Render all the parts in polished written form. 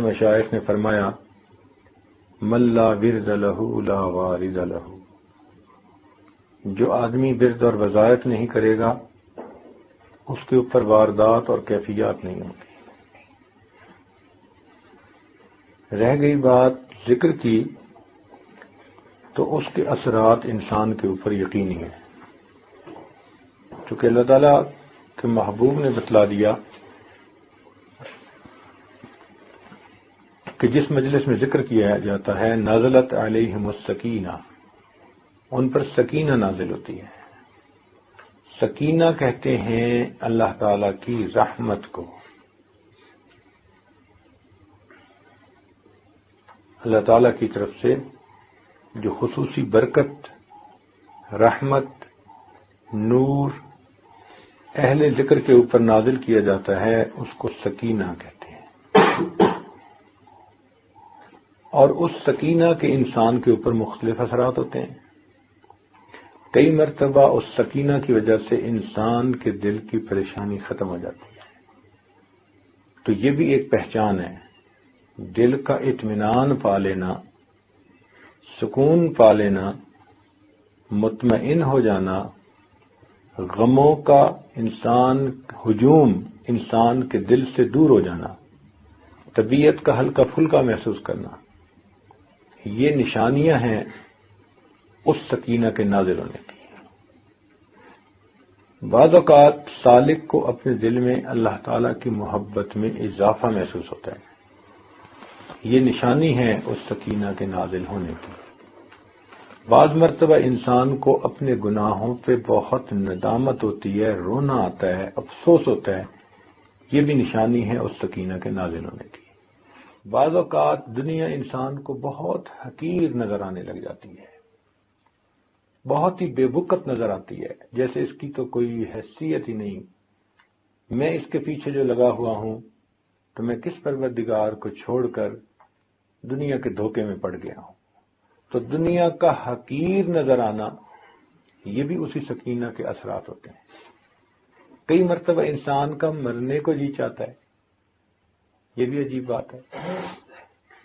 مشائخ نے فرمایا من لا ورد لہ لا وارد لہ، جو آدمی ورد اور وظائف نہیں کرے گا اس کے اوپر واردات اور کیفیات نہیں ہوگی۔ رہ گئی بات ذکر کی تو اس کے اثرات انسان کے اوپر یقینی ہیں، چونکہ اللہ تعالیٰ کے محبوب نے بتلا دیا کہ جس مجلس میں ذکر کیا جاتا ہے نازلت علیہم السکینہ، ان پر سکینہ نازل ہوتی ہے۔ سکینہ کہتے ہیں اللہ تعالی کی رحمت کو۔ اللہ تعالی کی طرف سے جو خصوصی برکت، رحمت، نور اہل ذکر کے اوپر نازل کیا جاتا ہے اس کو سکینہ کہتے ہیں، اور اس سکینہ کے انسان کے اوپر مختلف اثرات ہوتے ہیں۔ کئی مرتبہ اس سکینہ کی وجہ سے انسان کے دل کی پریشانی ختم ہو جاتی ہے، تو یہ بھی ایک پہچان ہے، دل کا اطمینان پا لینا، سکون پا لینا، مطمئن ہو جانا، غموں کا ہجوم انسان کے دل سے دور ہو جانا، طبیعت کا ہلکا پھلکا محسوس کرنا، یہ نشانیاں ہیں اس سکینہ کے نازل ہونے کی۔ بعض اوقات سالک کو اپنے دل میں اللہ تعالی کی محبت میں اضافہ محسوس ہوتا ہے، یہ نشانی ہے اس سکینہ کے نازل ہونے کی۔ بعض مرتبہ انسان کو اپنے گناہوں پہ بہت ندامت ہوتی ہے، رونا آتا ہے، افسوس ہوتا ہے، یہ بھی نشانی ہے اس سکینہ کے نازل ہونے کی۔ بعض اوقات دنیا انسان کو بہت حقیر نظر آنے لگ جاتی ہے، بہت ہی بے وقت نظر آتی ہے، جیسے اس کی تو کوئی حیثیت ہی نہیں، میں اس کے پیچھے جو لگا ہوا ہوں تو میں کس پروردگار کو چھوڑ کر دنیا کے دھوکے میں پڑ گیا ہوں۔ تو دنیا کا حقیر نظر آنا یہ بھی اسی سکینہ کے اثرات ہوتے ہیں۔ کئی مرتبہ انسان کا مرنے کو جی چاہتا ہے، یہ بھی عجیب بات ہے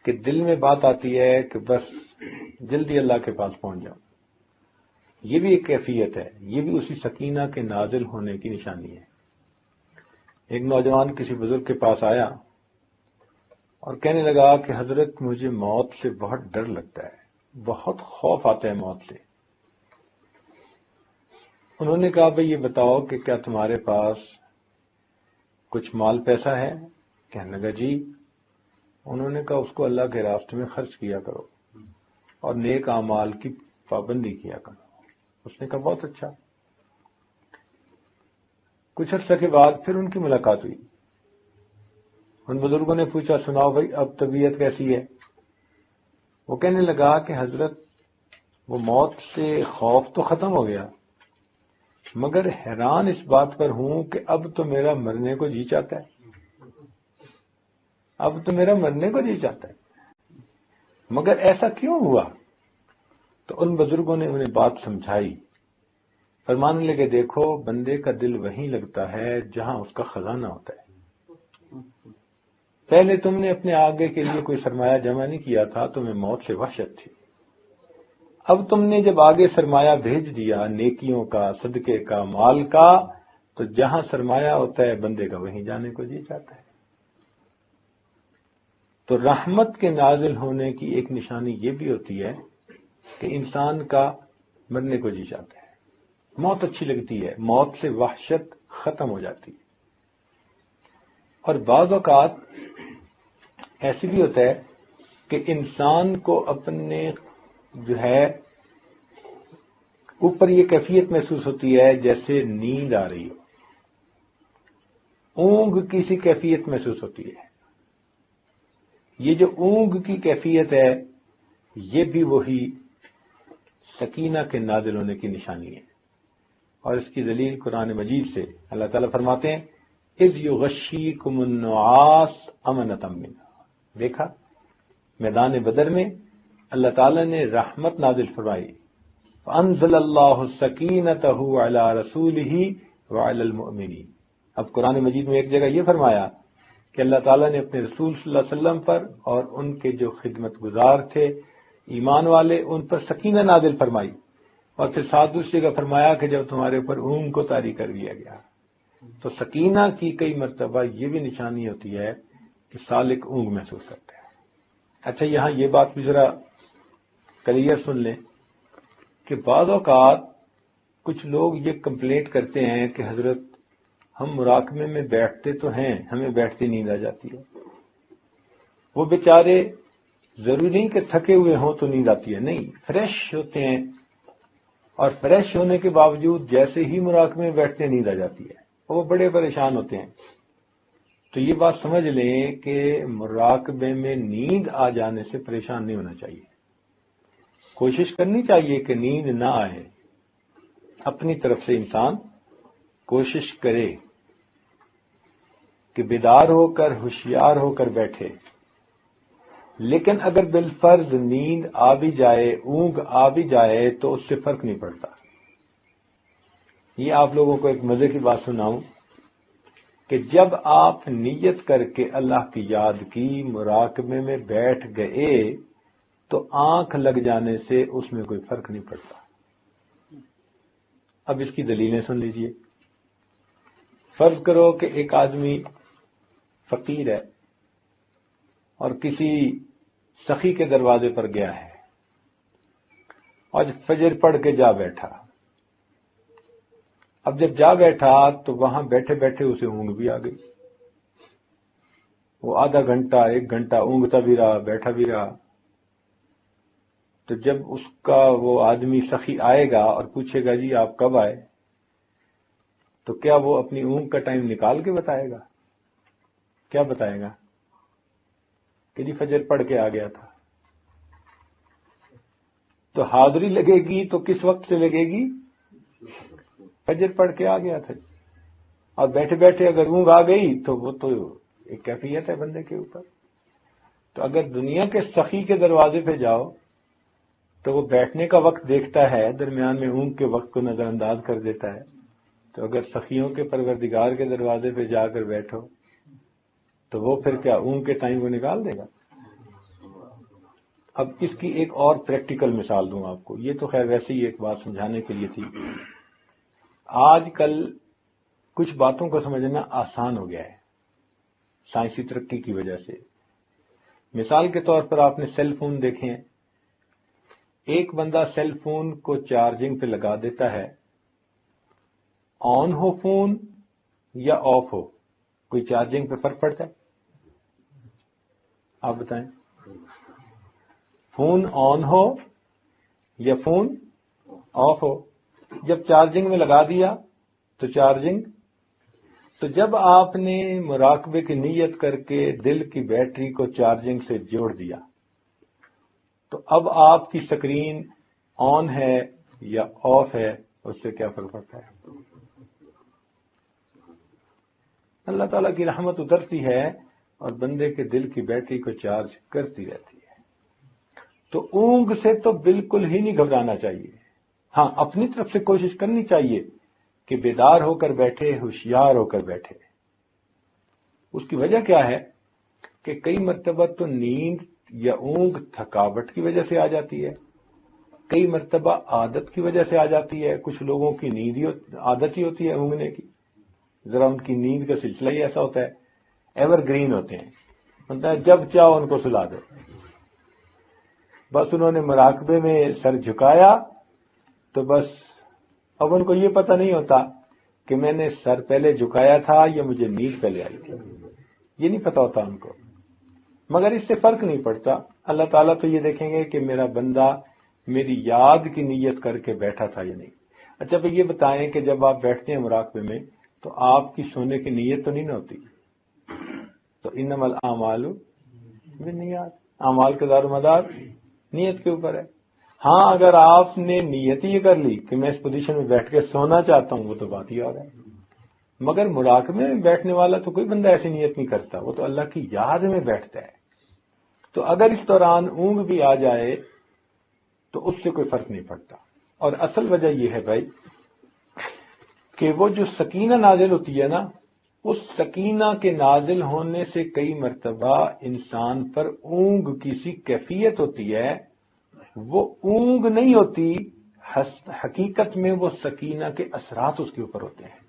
کہ دل میں بات آتی ہے کہ بس جلدی اللہ کے پاس پہنچ جاؤں، یہ بھی ایک کیفیت ہے، یہ بھی اسی سکینہ کے نازل ہونے کی نشانی ہے۔ ایک نوجوان کسی بزرگ کے پاس آیا اور کہنے لگا کہ حضرت مجھے موت سے بہت ڈر لگتا ہے، بہت خوف آتا ہے موت سے۔ انہوں نے کہا بھئی یہ بتاؤ کہ کیا تمہارے پاس کچھ مال پیسہ ہے؟ کہنے لگا جی۔ انہوں نے کہا اس کو اللہ کے راستے میں خرچ کیا کرو اور نیک اعمال کی پابندی کیا کرو۔ اس نے کہا بہت اچھا۔ کچھ عرصہ کے بعد پھر ان کی ملاقات ہوئی، ان بزرگوں نے پوچھا سناؤ بھائی اب طبیعت کیسی ہے؟ وہ کہنے لگا کہ حضرت وہ موت سے خوف تو ختم ہو گیا، مگر حیران اس بات پر ہوں کہ اب تو میرا مرنے کو جی چاہتا ہے، اب تو میرا مرنے کو جی چاہتا ہے، مگر ایسا کیوں ہوا؟ تو ان بزرگوں نے انہیں بات سمجھائی، فرمانے لگے دیکھو بندے کا دل وہیں لگتا ہے جہاں اس کا خزانہ ہوتا ہے۔ پہلے تم نے اپنے آگے کے لیے کوئی سرمایہ جمع نہیں کیا تھا، تمہیں موت سے وحشت تھی، اب تم نے جب آگے سرمایہ بھیج دیا نیکیوں کا، صدقے کا، مال کا، تو جہاں سرمایہ ہوتا ہے بندے کا وہیں جانے کو جی چاہتا ہے۔ تو رحمت کے نازل ہونے کی ایک نشانی یہ بھی ہوتی ہے کہ انسان کا مرنے کو جی چاہتا ہے، موت اچھی لگتی ہے، موت سے وحشت ختم ہو جاتی ہے۔ اور بعض اوقات ایسی بھی ہوتا ہے کہ انسان کو اپنے جو ہے اوپر یہ کیفیت محسوس ہوتی ہے جیسے نیند آ رہی ہو، اونگ کی سی کیفیت محسوس ہوتی ہے۔ یہ جو اونگ کی کیفیت ہے یہ بھی وہی سکینہ کے نازل ہونے کی نشانی ہے، اور اس کی دلیل قرآن مجید سے اللہ تعالیٰ فرماتے ہیں اذ یغشیکم النعاس امنۃ منہ، دیکھا میدان بدر میں اللہ تعالیٰ نے رحمت نازل فرمائی، فانزل اللہ سکینتہ علی رسولہ وعلی المؤمنین۔ اب قرآن مجید میں ایک جگہ یہ فرمایا کہ اللہ تعالیٰ نے اپنے رسول صلی اللہ علیہ وسلم پر اور ان کے جو خدمت گزار تھے ایمان والے ان پر سکینہ نازل فرمائی، اور پھر ساتھ دوسری جگہ فرمایا کہ جب تمہارے اوپر اونگ کو طاری کر دیا گیا۔ تو سکینہ کی کئی مرتبہ یہ بھی نشانی ہوتی ہے کہ سالک اونگ محسوس کرتا ہے۔ اچھا، یہاں یہ بات بھی ذرا کلیئر سن لیں کہ بعض اوقات کچھ لوگ یہ کمپلینٹ کرتے ہیں کہ حضرت ہم مراقبے میں بیٹھتے تو ہیں، ہمیں بیٹھتی نیند آ جاتی ہے۔ وہ بیچارے ضروری نہیں کہ تھکے ہوئے ہوں تو نیند آتی ہے، نہیں، فریش ہوتے ہیں، اور فریش ہونے کے باوجود جیسے ہی مراقبے میں بیٹھتے ہیں نیند آ جاتی ہے، وہ بڑے پریشان ہوتے ہیں۔ تو یہ بات سمجھ لیں کہ مراقبے میں نیند آ جانے سے پریشان نہیں ہونا چاہیے، کوشش کرنی چاہیے کہ نیند نہ آئے، اپنی طرف سے انسان کوشش کرے کہ بیدار ہو کر ہوشیار ہو کر بیٹھے، لیکن اگر بالفرض نیند آ بھی جائے، اونگ آ بھی جائے تو اس سے فرق نہیں پڑتا۔ یہ آپ لوگوں کو ایک مزے کی بات سناؤں کہ جب آپ نیت کر کے اللہ کی یاد کی، مراقبے میں بیٹھ گئے تو آنکھ لگ جانے سے اس میں کوئی فرق نہیں پڑتا۔ اب اس کی دلیلیں سن لیجئے۔ فرض کرو کہ ایک آدمی فقیر ہے اور کسی سخی کے دروازے پر گیا ہے اور فجر پڑھ کے جا بیٹھا۔ اب جب جا بیٹھا تو وہاں بیٹھے بیٹھے اسے اونگ بھی آ گئی، وہ آدھا گھنٹہ 1 گھنٹہ اونگتا بھی رہا، بیٹھا بھی رہا۔ تو جب اس کا وہ آدمی سخی آئے گا اور پوچھے گا جی آپ کب آئے، تو کیا وہ اپنی اونگ کا ٹائم نکال کے بتائے گا؟ کیا بتائے گا کہ جی فجر پڑھ کے آ گیا تھا؟ تو حاضری لگے گی تو کس وقت سے لگے گی؟ فجر پڑھ کے آ گیا تھا۔ اور بیٹھے بیٹھے اگر اونگ آ گئی تو وہ تو ایک کیفیت ہے بندے کے اوپر۔ تو اگر دنیا کے سخی کے دروازے پہ جاؤ تو وہ بیٹھنے کا وقت دیکھتا ہے، درمیان میں اونگ کے وقت کو نظر انداز کر دیتا ہے۔ تو اگر سخیوں کے پروردگار کے دروازے پہ جا کر بیٹھو تو وہ پھر کیا اونگ کے ٹائم کو نکال دے گا؟ اب اس کی ایک اور پریکٹیکل مثال دوں آپ کو، یہ تو خیر ویسے ہی ایک بات سمجھانے کے لیے تھی۔ آج کل کچھ باتوں کو سمجھنا آسان ہو گیا ہے سائنسی ترقی کی وجہ سے۔ مثال کے طور پر آپ نے سیل فون دیکھے ہیں، ایک بندہ سیل فون کو چارجنگ پہ لگا دیتا ہے، آن ہو فون یا آف ہو، کوئی چارجنگ پہ فرق پڑتا ہے؟ آپ بتائیں، فون آن ہو یا فون آف ہو، جب چارجنگ میں لگا دیا تو چارجنگ۔ تو جب آپ نے مراقبے کی نیت کر کے دل کی بیٹری کو چارجنگ سے جوڑ دیا تو اب آپ کی سکرین آن ہے یا آف ہے، اس سے کیا فرق پڑتا ہے؟ اللہ تعالیٰ کی رحمت اترتی ہے اور بندے کے دل کی بیٹری کو چارج کرتی رہتی ہے۔ تو اونگ سے تو بالکل ہی نہیں گھبرانا چاہیے، ہاں اپنی طرف سے کوشش کرنی چاہیے کہ بیدار ہو کر بیٹھے، ہوشیار ہو کر بیٹھے۔ اس کی وجہ کیا ہے کہ کئی مرتبہ تو نیند یا اونگ تھکاوٹ کی وجہ سے آ جاتی ہے، کئی مرتبہ عادت کی وجہ سے آ جاتی ہے۔ کچھ لوگوں کی نیند عادت ہی ہوتی ہے اونگنے کی، ذرا ان کی نیند کا سلسلہ ہی ایسا ہوتا ہے، ایور گرین ہوتے ہیں، ہوتا ہے جب چاہو ان کو سلا دو۔ بس انہوں نے مراقبے میں سر جھکایا تو بس اب ان کو یہ پتہ نہیں ہوتا کہ میں نے سر پہلے جھکایا تھا یا مجھے نیند پہلے آئی تھی، یہ نہیں پتہ ہوتا ان کو، مگر اس سے فرق نہیں پڑتا۔ اللہ تعالیٰ تو یہ دیکھیں گے کہ میرا بندہ میری یاد کی نیت کر کے بیٹھا تھا یا نہیں۔ اچھا بھئی یہ بتائیں کہ جب آپ بیٹھتے ہیں مراقبے میں تو آپ کی سونے کی نیت تو نہیں نہ ہوتی؟ تو انما الاعمال بالنیات، اعمال کا دار و مدار نیت کے اوپر ہے۔ ہاں اگر آپ نے نیت ہی کر لی کہ میں اس پوزیشن میں بیٹھ کے سونا چاہتا ہوں، وہ تو بات ہی اور ہے، مگر مراقبے میں بیٹھنے والا تو کوئی بندہ ایسی نیت نہیں کرتا، وہ تو اللہ کی یاد میں بیٹھتا ہے۔ تو اگر اس دوران اونگ بھی آ جائے تو اس سے کوئی فرق نہیں پڑتا۔ اور اصل وجہ یہ ہے بھائی کہ وہ جو سکینہ نازل ہوتی ہے نا، اس سکینہ کے نازل ہونے سے کئی مرتبہ انسان پر اونگ کی سی کیفیت ہوتی ہے، وہ اونگ نہیں ہوتی، حقیقت میں وہ سکینہ کے اثرات اس کے اوپر ہوتے ہیں۔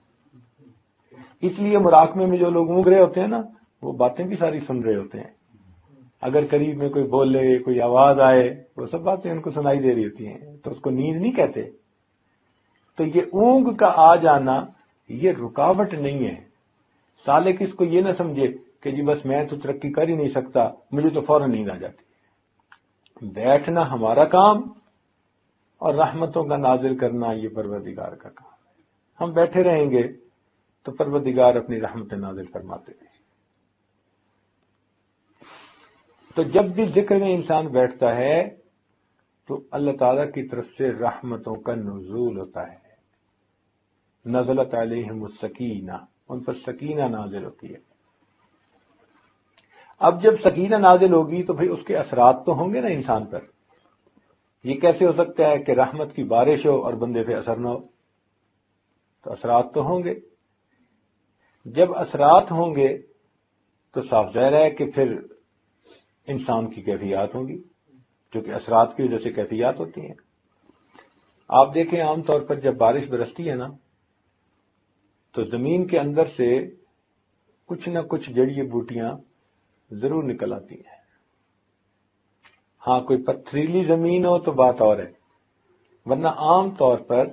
اس لیے مراقبے میں جو لوگ اونگ رہے ہوتے ہیں نا، وہ باتیں بھی ساری سن رہے ہوتے ہیں۔ اگر قریب میں کوئی بولے، کوئی آواز آئے، وہ سب باتیں ان کو سنائی دے رہی ہوتی ہیں، تو اس کو نیند نہیں کہتے۔ تو یہ اونگ کا آ جانا یہ رکاوٹ نہیں ہے۔ سالک اس کو یہ نہ سمجھے کہ جی بس میں تو ترقی کر ہی نہیں سکتا، مجھے تو فوراً نیند آ جاتی۔ بیٹھنا ہمارا کام اور رحمتوں کا نازل کرنا یہ پروردگار کا کام ہے۔ ہم بیٹھے رہیں گے تو پروردگار اپنی رحمت نازل فرماتے رہیں۔ تو جب بھی ذکر میں انسان بیٹھتا ہے تو اللہ تعالیٰ کی طرف سے رحمتوں کا نزول ہوتا ہے۔ نزلت علیہم السکینہ، ان پر سکینہ نازل ہوتی ہے۔ اب جب سکینہ نازل ہوگی تو بھئی اس کے اثرات تو ہوں گے نا انسان پر۔ یہ کیسے ہو سکتا ہے کہ رحمت کی بارش ہو اور بندے پہ اثر نہ ہو؟ تو اثرات تو ہوں گے۔ جب اثرات ہوں گے تو صاف ظاہر ہے کہ پھر انسان کی کیفیات ہوں گی، کیونکہ اثرات کی وجہ سے کیفیات ہوتی ہیں۔ آپ دیکھیں عام طور پر جب بارش برستی ہے نا تو زمین کے اندر سے کچھ نہ کچھ جڑی بوٹیاں ضرور نکل آتی ہیں۔ ہاں کوئی پتھریلی زمین ہو تو بات اور ہے، ورنہ عام طور پر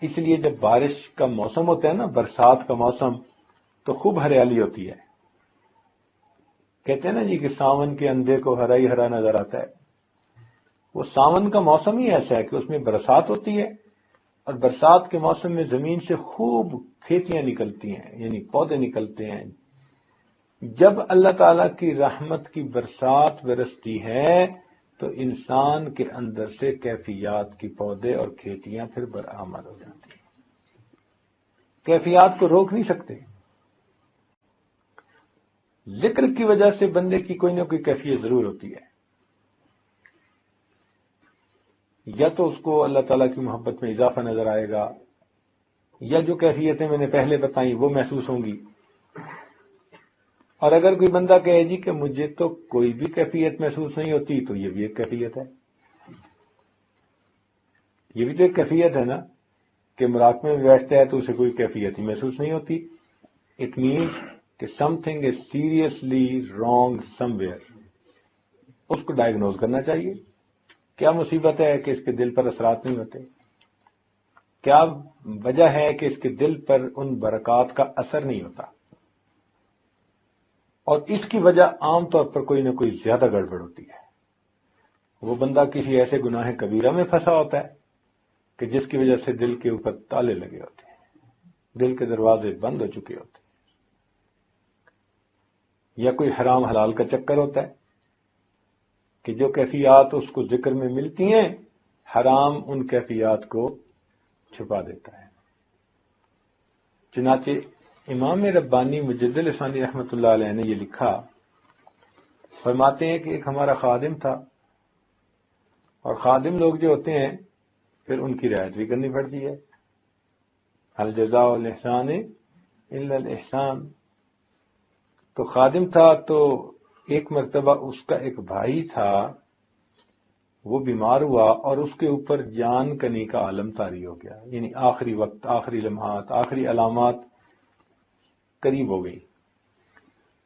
اس لیے جب بارش کا موسم ہوتا ہے نا، برسات کا موسم، تو خوب ہریالی ہوتی ہے۔ کہتے ہیں نا جی کہ ساون کے اندھے کو ہرا ہی ہرا نظر آتا ہے۔ وہ ساون کا موسم ہی ایسا ہے کہ اس میں برسات ہوتی ہے، اور برسات کے موسم میں زمین سے خوب کھیتیاں نکلتی ہیں، یعنی پودے نکلتے ہیں۔ جب اللہ تعالی کی رحمت کی برسات برستی ہے تو انسان کے اندر سے کیفیات کی پودے اور کھیتیاں پھر برآمد ہو جاتی ہیں۔ کیفیات کو روک نہیں سکتے۔ ذکر کی وجہ سے بندے کی کوئی نہ کوئی کیفیت ضرور ہوتی ہے، یا تو اس کو اللہ تعالیٰ کی محبت میں اضافہ نظر آئے گا، یا جو کیفیتیں میں نے پہلے بتائیں وہ محسوس ہوں گی۔ اور اگر کوئی بندہ کہے جی کہ مجھے تو کوئی بھی کیفیت محسوس نہیں ہوتی، تو یہ بھی ایک کیفیت ہے۔ یہ بھی تو ایک کیفیت ہے نا کہ مراقبے میں بیٹھتا ہے تو اسے کوئی کیفیت ہی محسوس نہیں ہوتی۔ اٹ مینس کہ something is seriously wrong somewhere. اس کو ڈائگنوز کرنا چاہیے۔ کیا مصیبت ہے کہ اس کے دل پر اثرات نہیں ہوتے؟ کیا وجہ ہے کہ اس کے دل پر ان برکات کا اثر نہیں ہوتا؟ اور اس کی وجہ عام طور پر کوئی نہ کوئی زیادہ گڑبڑ ہوتی ہے۔ وہ بندہ کسی ایسے گناہ کبیرہ میں پھنسا ہوتا ہے کہ جس کی وجہ سے دل کے اوپر تالے لگے ہوتے ہیں، دل کے دروازے بند ہو چکے ہوتے ہیں، یا کوئی حرام حلال کا چکر ہوتا ہے کہ جو کیفیات اس کو ذکر میں ملتی ہیں، حرام ان کیفیات کو چھپا دیتا ہے۔ چنانچہ امام ربانی مجد لسانی رحمۃ اللہ علیہ نے یہ لکھا، فرماتے ہیں کہ ایک ہمارا خادم تھا، اور خادم لوگ جو ہوتے ہیں پھر ان کی رعایت بھی کرنی پڑتی ہے۔ هل جزاء الاحسان الا الاحسان۔ تو خادم تھا، تو ایک مرتبہ اس کا ایک بھائی تھا، وہ بیمار ہوا اور اس کے اوپر جان کنی کا عالم طاری ہو گیا، یعنی آخری وقت، آخری لمحات، آخری علامات قریب ہو گئی۔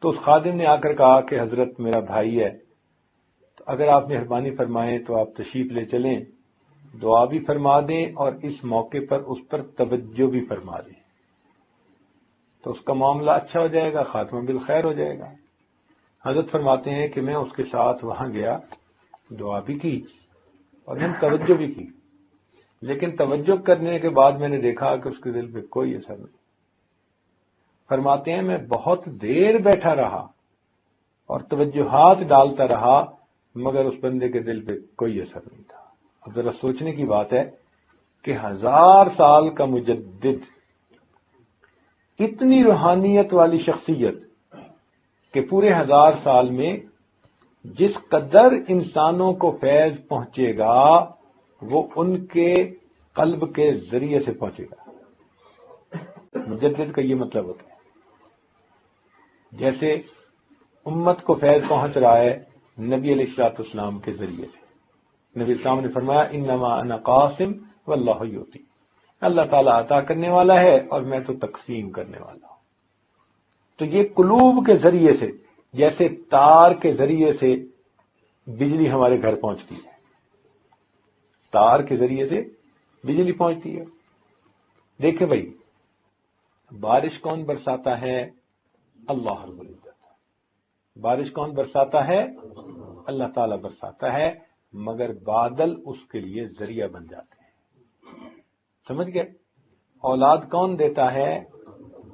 تو اس خادم نے آ کر کہا کہ حضرت میرا بھائی ہے، تو اگر آپ مہربانی فرمائیں تو آپ تشریف لے چلیں، دعا بھی فرما دیں اور اس موقع پر اس پر توجہ بھی فرما دیں، تو اس کا معاملہ اچھا ہو جائے گا، خاتمہ بالخیر ہو جائے گا۔ حضرت فرماتے ہیں کہ میں اس کے ساتھ وہاں گیا، دعا بھی کی اور میں نے توجہ بھی کی، لیکن توجہ کرنے کے بعد میں نے دیکھا کہ اس کے دل پہ کوئی اثر نہیں۔ فرماتے ہیں میں بہت دیر بیٹھا رہا اور توجہات ڈالتا رہا، مگر اس بندے کے دل پہ کوئی اثر نہیں تھا۔ اب ذرا سوچنے کی بات ہے کہ 1000 سال کا مجدد، اتنی روحانیت والی شخصیت کہ پورے 1000 سال میں جس قدر انسانوں کو فیض پہنچے گا وہ ان کے قلب کے ذریعے سے پہنچے گا۔ مجدد کا یہ مطلب ہوتا ہے۔ جیسے امت کو فیض پہنچ رہا ہے نبی علیہ الصلوۃ والسلام کے ذریعے سے. نبی السلام نے فرمایا انما انا قاسم واللہ یؤتی، اللہ تعالیٰ عطا کرنے والا ہے اور میں تو تقسیم کرنے والا ہوں. تو یہ قلوب کے ذریعے سے، جیسے تار کے ذریعے سے بجلی ہمارے گھر پہنچتی ہے، تار کے ذریعے سے بجلی پہنچتی ہے. دیکھیں بھائی، بارش کون برساتا ہے؟ اللہ رب العزت. بارش کون برساتا ہے؟ اللہ تعالیٰ برساتا ہے، مگر بادل اس کے لیے ذریعہ بن جاتے ہیں. سمجھ گئے؟ اولاد کون دیتا ہے؟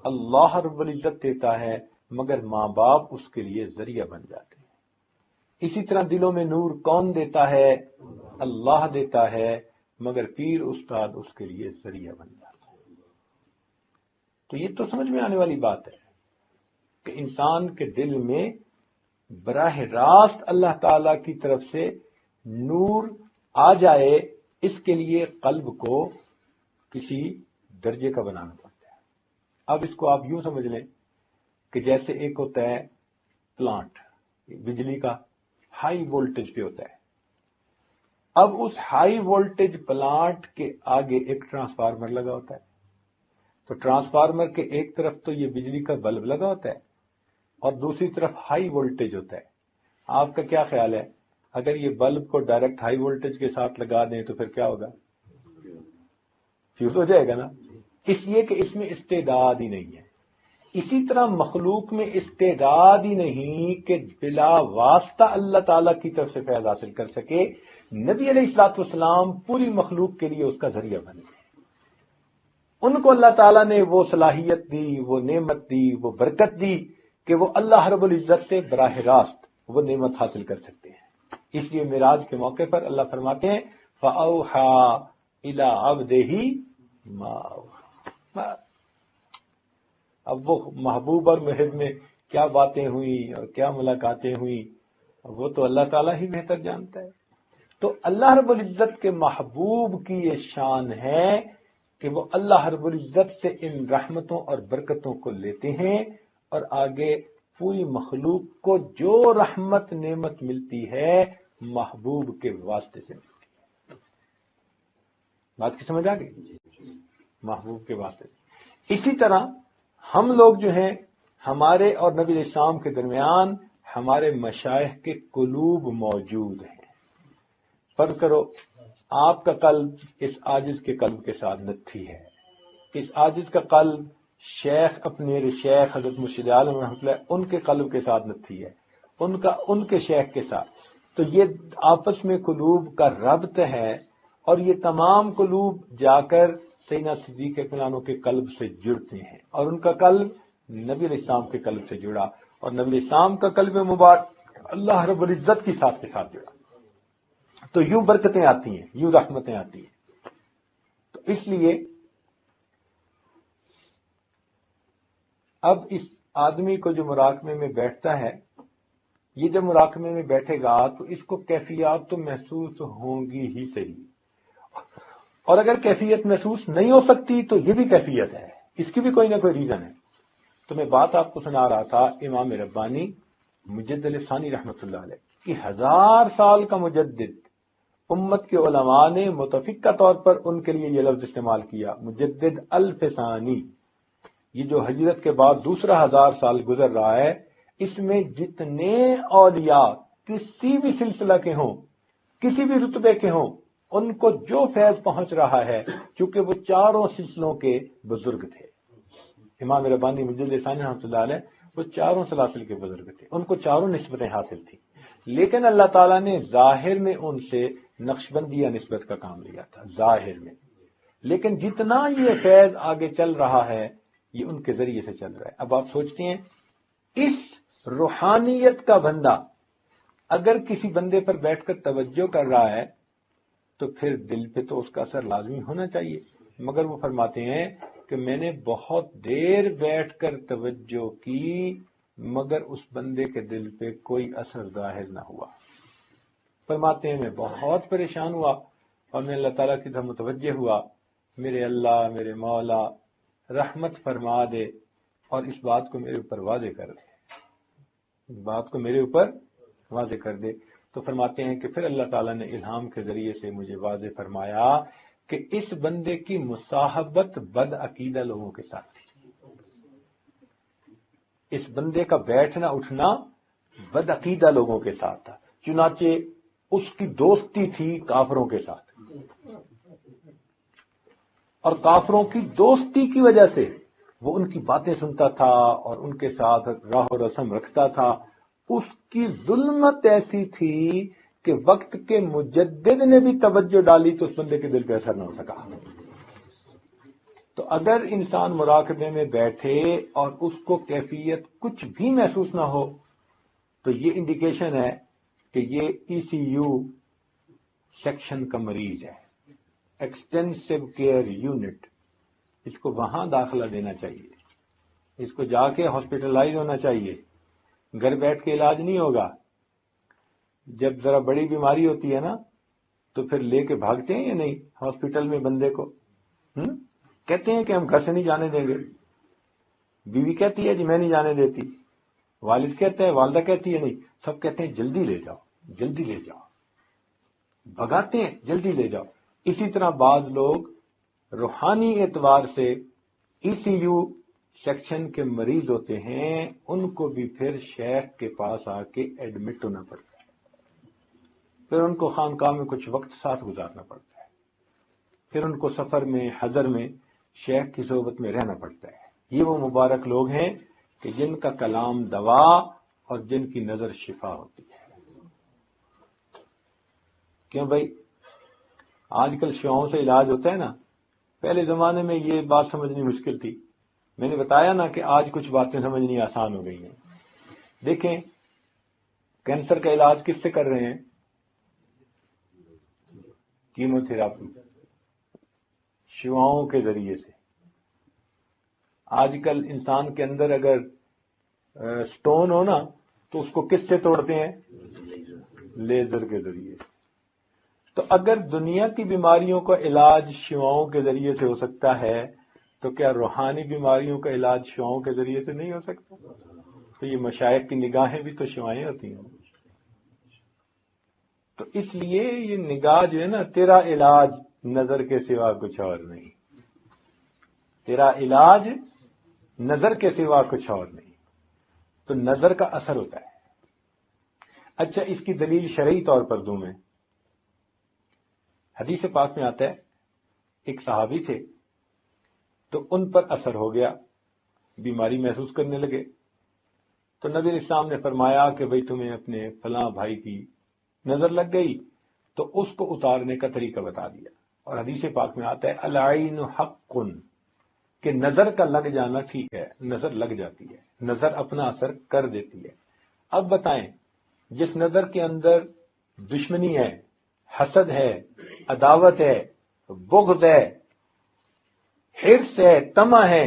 اللہ رب العزت دیتا ہے، مگر ماں باپ اس کے لیے ذریعہ بن جاتے ہیں. اسی طرح دلوں میں نور کون دیتا ہے؟ اللہ دیتا ہے، مگر پیر استاد اس کے لیے ذریعہ بن جاتا ہے. تو یہ تو سمجھ میں آنے والی بات ہے کہ انسان کے دل میں براہ راست اللہ تعالی کی طرف سے نور آ جائے، اس کے لیے قلب کو کسی درجے کا بنانا پڑتا ہے. اب اس کو آپ یوں سمجھ لیں کہ جیسے ایک ہوتا ہے پلانٹ، بجلی کا ہائی وولٹیج پہ ہوتا ہے. اب اس ہائی وولٹیج پلانٹ کے آگے ایک ٹرانسفارمر لگا ہوتا ہے. تو ٹرانسفارمر کے ایک طرف تو یہ بجلی کا بلب لگا ہوتا ہے اور دوسری طرف ہائی وولٹیج ہوتا ہے. آپ کا کیا خیال ہے، اگر یہ بلب کو ڈائریکٹ ہائی وولٹیج کے ساتھ لگا دیں تو پھر کیا ہوگا؟ فیوز ہو جائے گا نا. اس لیے کہ اس میں استعداد ہی نہیں ہے. اسی طرح مخلوق میں استعداد ہی نہیں کہ بلا واسطہ اللہ تعالیٰ کی طرف سے فیض حاصل کر سکے. نبی علیہ الصلوۃ والسلام پوری مخلوق کے لیے اس کا ذریعہ بنے. ان کو اللہ تعالیٰ نے وہ صلاحیت دی، وہ نعمت دی، وہ برکت دی کہ وہ اللہ رب العزت سے براہ راست وہ نعمت حاصل کر سکتے ہیں. اس لیے معراج کے موقع پر اللہ فرماتے ہیں فَأَوْحَىٰ إِلَىٰ عَبْدِهِ مَا أَوْحَىٰ. اب وہ محبوب اور محب میں کیا باتیں ہوئیں اور کیا ملاقاتیں ہوئیں، وہ تو اللہ تعالیٰ ہی بہتر جانتا ہے. تو اللہ رب العزت کے محبوب کی یہ شان ہے کہ وہ اللہ رب العزت سے ان رحمتوں اور برکتوں کو لیتے ہیں اور آگے پوری مخلوق کو جو رحمت نعمت ملتی ہے محبوب کے واسطے سے ملتی ہے. بات کی سمجھ آ گئی؟ محبوب کے واسطے سے. اسی طرح ہم لوگ جو ہیں، ہمارے اور نبی علیہ السلام کے درمیان ہمارے مشائخ کے قلوب موجود ہیں. فرض کرو آپ کا قلب اس عاجز کے قلب کے ساتھ نتھی ہے، اس عاجز کا قلب شیخ اپنے شیخ حضرت مرشد عالم رحمۃ اللہ ان کے قلب کے ساتھ نتھی ہے، ان کے شیخ کے ساتھ. تو یہ آپس میں قلوب کا ربط ہے اور یہ تمام قلوب جا کر سیدنا صدیق اکبر کے قلب سے جڑتے ہیں اور ان کا قلب نبی علیہ السلام کے قلب سے جڑا اور نبی علیہ السلام کا قلب مبارک اللہ رب العزت کی ساتھ کے ساتھ جڑا. تو یوں برکتیں آتی ہیں، یوں رحمتیں آتی ہیں. تو اس لیے اب اس آدمی کو جو مراقبے میں بیٹھتا ہے، یہ جب مراقبے میں بیٹھے گا تو اس کو کیفیات تو محسوس ہوں گی ہی صحیح، اور اگر کیفیت محسوس نہیں ہو سکتی تو یہ بھی کیفیت ہے، اس کی بھی کوئی نہ کوئی ریزن ہے. تو میں بات آپ کو سنا رہا تھا امام ربانی مجدد ثانی رحمۃ اللہ علیہ کہ 1000 سال کا مجدد امت کے علماء نے متفقہ طور پر ان کے لیے یہ لفظ استعمال کیا مجدد الف ثانی. یہ جو ہجرت کے بعد دوسرا 1000 سال گزر رہا ہے، اس میں جتنے اولیاء کسی بھی سلسلہ کے ہوں، کسی بھی رتبے کے ہوں، ان کو جو فیض پہنچ رہا ہے، چونکہ وہ چاروں سلسلوں کے بزرگ تھے. امام ربانی مجدد ثانی رحمۃ اللہ علیہ وہ چاروں سلاسل کے بزرگ تھے، ان کو چاروں نسبتیں حاصل تھیں، لیکن اللہ تعالیٰ نے ظاہر میں ان سے نقشبندیہ نسبت کا کام لیا تھا ظاہر میں. لیکن جتنا یہ فیض آگے چل رہا ہے یہ ان کے ذریعے سے چل رہا ہے. اب آپ سوچتے ہیں اس روحانیت کا بندہ اگر کسی بندے پر بیٹھ کر توجہ کر رہا ہے تو پھر دل پہ تو اس کا اثر لازمی ہونا چاہیے، مگر وہ فرماتے ہیں کہ میں نے بہت دیر بیٹھ کر توجہ کی مگر اس بندے کے دل پہ کوئی اثر ظاہر نہ ہوا. فرماتے ہیں میں بہت پریشان ہوا اور میں اللہ تعالیٰ کی طرف متوجہ ہوا، میرے اللہ میرے مولا رحمت فرما دے اور اس بات کو میرے اوپر واضح کر دے. بات کو میرے اوپر واضح کر دے. تو فرماتے ہیں کہ پھر اللہ تعالیٰ نے الہام کے ذریعے سے مجھے واضح فرمایا کہ اس بندے کی مصاحبت بد عقیدہ لوگوں کے ساتھ تھی. اس بندے کا بیٹھنا اٹھنا بد عقیدہ لوگوں کے ساتھ تھا، چنانچہ اس کی دوستی تھی کافروں کے ساتھ، اور کافروں کی دوستی کی وجہ سے وہ ان کی باتیں سنتا تھا اور ان کے ساتھ راہ و رسم رکھتا تھا. اس کی ظلمت ایسی تھی کہ وقت کے مجدد نے بھی توجہ ڈالی تو اس بندے کے دل پہ اثر نہ ہو سکا. تو اگر انسان مراقبے میں بیٹھے اور اس کو کیفیت کچھ بھی محسوس نہ ہو تو یہ انڈیکیشن ہے کہ یہ ای سی یو سیکشن کا مریض ہے، ایکسٹینسو کیئر یونٹ. اس کو وہاں داخلہ دینا چاہیے، اس کو جا کے ہاسپٹلائز ہونا چاہیے. گھر بیٹھ کے علاج نہیں ہوگا. جب ذرا بڑی بیماری ہوتی ہے نا تو پھر لے کے بھاگتے ہیں یا نہیں ہاسپٹل میں بندے کو. کہتے ہیں کہ ہم گھر سے نہیں جانے دیں گے. بیوی کہتی ہے جی میں نہیں جانے دیتی، والد کہتے ہیں، والدہ کہتی ہے نہیں، سب کہتے ہیں جلدی لے جاؤ جلدی لے جاؤ، بھگاتے ہیں جلدی لے جاؤ. اسی طرح بعض لوگ روحانی اعتبار سے ای سی یو سیکشن کے مریض ہوتے ہیں، ان کو بھی پھر شیخ کے پاس آ کے ایڈمٹ ہونا پڑتا ہے، پھر ان کو خانقاہ میں کچھ وقت ساتھ گزارنا پڑتا ہے، پھر ان کو سفر میں حضر میں شیخ کی صحبت میں رہنا پڑتا ہے. یہ وہ مبارک لوگ ہیں کہ جن کا کلام دوا اور جن کی نظر شفا ہوتی ہے. کیوں بھائی؟ آج کل شیعوں سے علاج ہوتا ہے نا، پہلے زمانے میں یہ بات سمجھنی مشکل تھی. میں نے بتایا نا کہ آج کچھ باتیں سمجھنی آسان ہو گئی ہیں. دیکھیں کینسر کا علاج کس سے کر رہے ہیں؟ کیمو تھراپی، شعاؤں کے ذریعے سے. آج کل انسان کے اندر اگر سٹون ہو نا تو اس کو کس سے توڑتے ہیں؟ لیزر کے ذریعے. تو اگر دنیا کی بیماریوں کا علاج شعاؤں کے ذریعے سے ہو سکتا ہے تو کیا روحانی بیماریوں کا علاج شعاؤں کے ذریعے سے نہیں ہو سکتا؟ تو یہ مشائخ کی نگاہیں بھی تو شعائیں ہوتی ہیں. تو اس لیے یہ نگاہ جو ہے نا، تیرا علاج نظر کے سوا کچھ اور نہیں، تیرا علاج نظر کے سوا کچھ اور نہیں. تو نظر کا اثر ہوتا ہے. اچھا اس کی دلیل شرعی طور پر دوں میں. حدیث پاک میں آتا ہے ایک صحابی تھے تو ان پر اثر ہو گیا، بیماری محسوس کرنے لگے. تو نبی علیہ السلام نے فرمایا کہ بھئی تمہیں اپنے فلاں بھائی کی نظر لگ گئی، تو اس کو اتارنے کا طریقہ بتا دیا. اور حدیث پاک میں آتا ہے العین حق، کہ نظر کا لگ جانا ٹھیک ہے، نظر لگ جاتی ہے، نظر اپنا اثر کر دیتی ہے. اب بتائیں جس نظر کے اندر دشمنی ہے، حسد ہے، عداوت ہے، بغض ہے، حرص ہے، طمع ہے،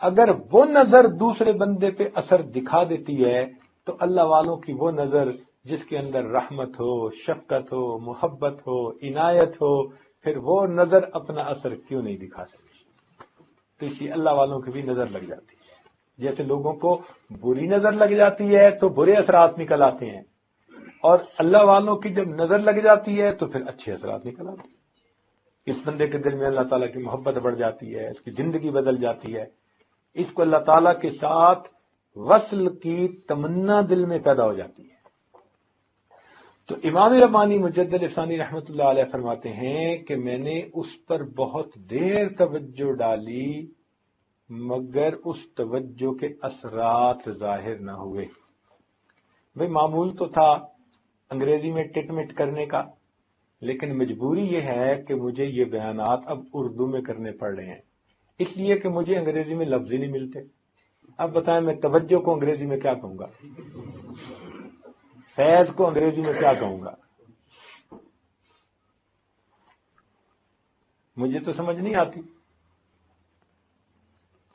اگر وہ نظر دوسرے بندے پہ اثر دکھا دیتی ہے تو اللہ والوں کی وہ نظر جس کے اندر رحمت ہو، شفقت ہو، محبت ہو، عنایت ہو، پھر وہ نظر اپنا اثر کیوں نہیں دکھا سکتی؟ تو اسی اللہ والوں کی بھی نظر لگ جاتی ہے. جیسے لوگوں کو بری نظر لگ جاتی ہے تو برے اثرات نکل آتے ہیں، اور اللہ والوں کی جب نظر لگ جاتی ہے تو پھر اچھے اثرات نکل آتے ہیں. اس بندے کے دل میں اللہ تعالیٰ کی محبت بڑھ جاتی ہے، اس کی زندگی بدل جاتی ہے، اس کو اللہ تعالیٰ کے ساتھ وصل کی تمنا دل میں پیدا ہو جاتی ہے. تو امام ربانی مجدد ثانی رحمۃ اللہ علیہ فرماتے ہیں کہ میں نے اس پر بہت دیر توجہ ڈالی مگر اس توجہ کے اثرات ظاہر نہ ہوئے. بھئی معمول تو تھا انگریزی میں ٹٹ مٹ کرنے کا، لیکن مجبوری یہ ہے کہ مجھے یہ بیانات اب اردو میں کرنے پڑ رہے ہیں، اس لیے کہ مجھے انگریزی میں لفظ ہی نہیں ملتے. اب بتائیں میں توجہ کو انگریزی میں کیا کہوں گا؟ فیض کو انگریزی میں کیا کہوں گا؟ مجھے تو سمجھ نہیں آتی.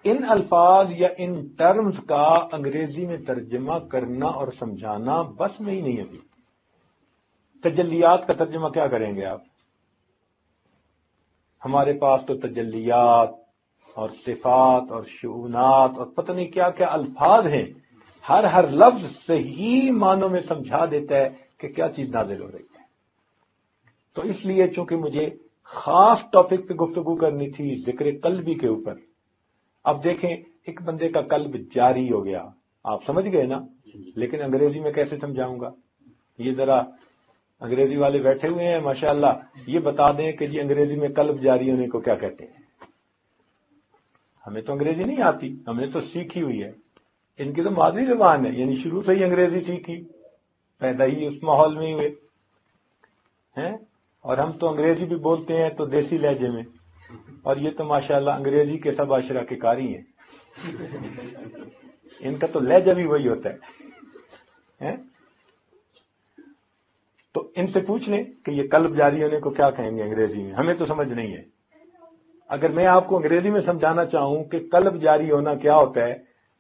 ان الفاظ یا ان ٹرمز کا انگریزی میں ترجمہ کرنا اور سمجھانا بس میں ہی نہیں ابھی. تجلیات کا ترجمہ کیا کریں گے آپ؟ ہمارے پاس تو تجلیات اور صفات اور شؤونات اور پتہ نہیں کیا کیا الفاظ ہیں ہر لفظ صحیح معنوں میں سمجھا دیتا ہے کہ کیا چیز نازل ہو رہی ہے. تو اس لیے چونکہ مجھے خاص ٹاپک پہ گفتگو کرنی تھی ذکر قلبی کے اوپر. اب دیکھیں ایک بندے کا قلب جاری ہو گیا، آپ سمجھ گئے نا، لیکن انگریزی میں کیسے سمجھاؤں گا؟ یہ ذرا انگریزی والے بیٹھے ہوئے ہیں ماشاءاللہ، یہ بتا دیں کہ جی انگریزی میں قلب جاری ہونے کو کیا کہتے ہیں. ہمیں تو انگریزی نہیں آتی، ہم نے تو سیکھی ہوئی ہے. ان کی تو مادری زبان ہے، یعنی شروع سے ہی انگریزی سیکھی، پیدا ہی اس ماحول میں ہی ہوئے ہیں. اور ہم تو انگریزی بھی بولتے ہیں تو دیسی لہجے میں، اور یہ تو ماشاءاللہ انگریزی کے سب عاشرہ کے قاری ہیں. ان کا تو لہجہ بھی وہی ہوتا ہے. تو ان سے پوچھ لیں کہ یہ قلب جاری ہونے کو کیا کہیں گے انگریزی میں، ہمیں تو سمجھ نہیں ہے. اگر میں آپ کو انگریزی میں سمجھانا چاہوں کہ قلب جاری ہونا کیا ہوتا ہے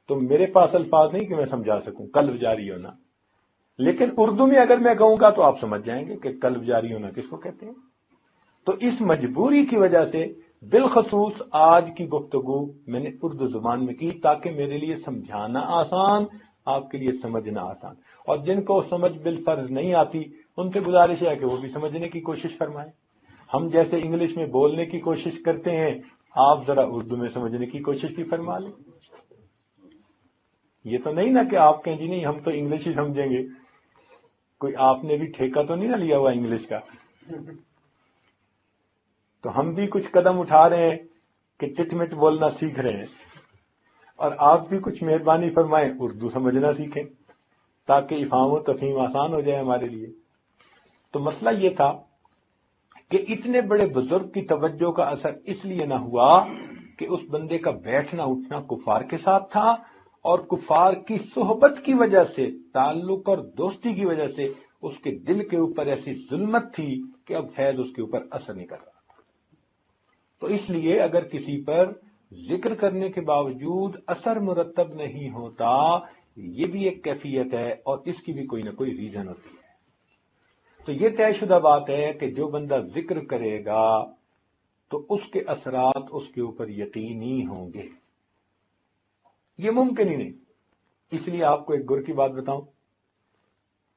تو میرے پاس الفاظ نہیں کہ میں سمجھا سکوں قلب جاری ہونا. لیکن اردو میں اگر میں کہوں گا تو آپ سمجھ جائیں گے کہ قلب جاری ہونا کس کو کہتے ہیں. تو اس مجبوری کی وجہ سے بالخصوص آج کی گفتگو میں نے اردو زبان میں کی تاکہ میرے لیے سمجھانا آسان، آپ کے لیے سمجھنا آسان. اور جن کو سمجھ بالفرض نہیں آتی ان سے گزارش ہے کہ وہ بھی سمجھنے کی کوشش فرمائیں. ہم جیسے انگلش میں بولنے کی کوشش کرتے ہیں، آپ ذرا اردو میں سمجھنے کی کوشش بھی فرما لیں. یہ تو نہیں نا کہ آپ کہیں جی نہیں ہم تو انگلش ہی سمجھیں گے. کوئی آپ نے بھی ٹھیکہ تو نہیں نہ لیا ہوا انگلش کا. تو ہم بھی کچھ قدم اٹھا رہے ہیں کہ ٹٹ مٹ بولنا سیکھ رہے ہیں، اور آپ بھی کچھ مہربانی فرمائیں اردو سمجھنا سیکھیں تاکہ افہام و تفہیم آسان ہو جائے ہمارے لیے. تو مسئلہ یہ تھا کہ اتنے بڑے بزرگ کی توجہ کا اثر اس لیے نہ ہوا کہ اس بندے کا بیٹھنا اٹھنا کفار کے ساتھ تھا، اور کفار کی صحبت کی وجہ سے، تعلق اور دوستی کی وجہ سے اس کے دل کے اوپر ایسی ظلمت تھی کہ اب فیض اس کے اوپر اثر نہیں کر رہا. تو اس لیے اگر کسی پر ذکر کرنے کے باوجود اثر مرتب نہیں ہوتا، یہ بھی ایک کیفیت ہے اور اس کی بھی کوئی نہ کوئی ریزن ہوتی ہے. تو یہ طے شدہ بات ہے کہ جو بندہ ذکر کرے گا تو اس کے اثرات اس کے اوپر یقینی ہوں گے. یہ ممکن ہی نہیں. اس لیے آپ کو ایک گر کی بات بتاؤں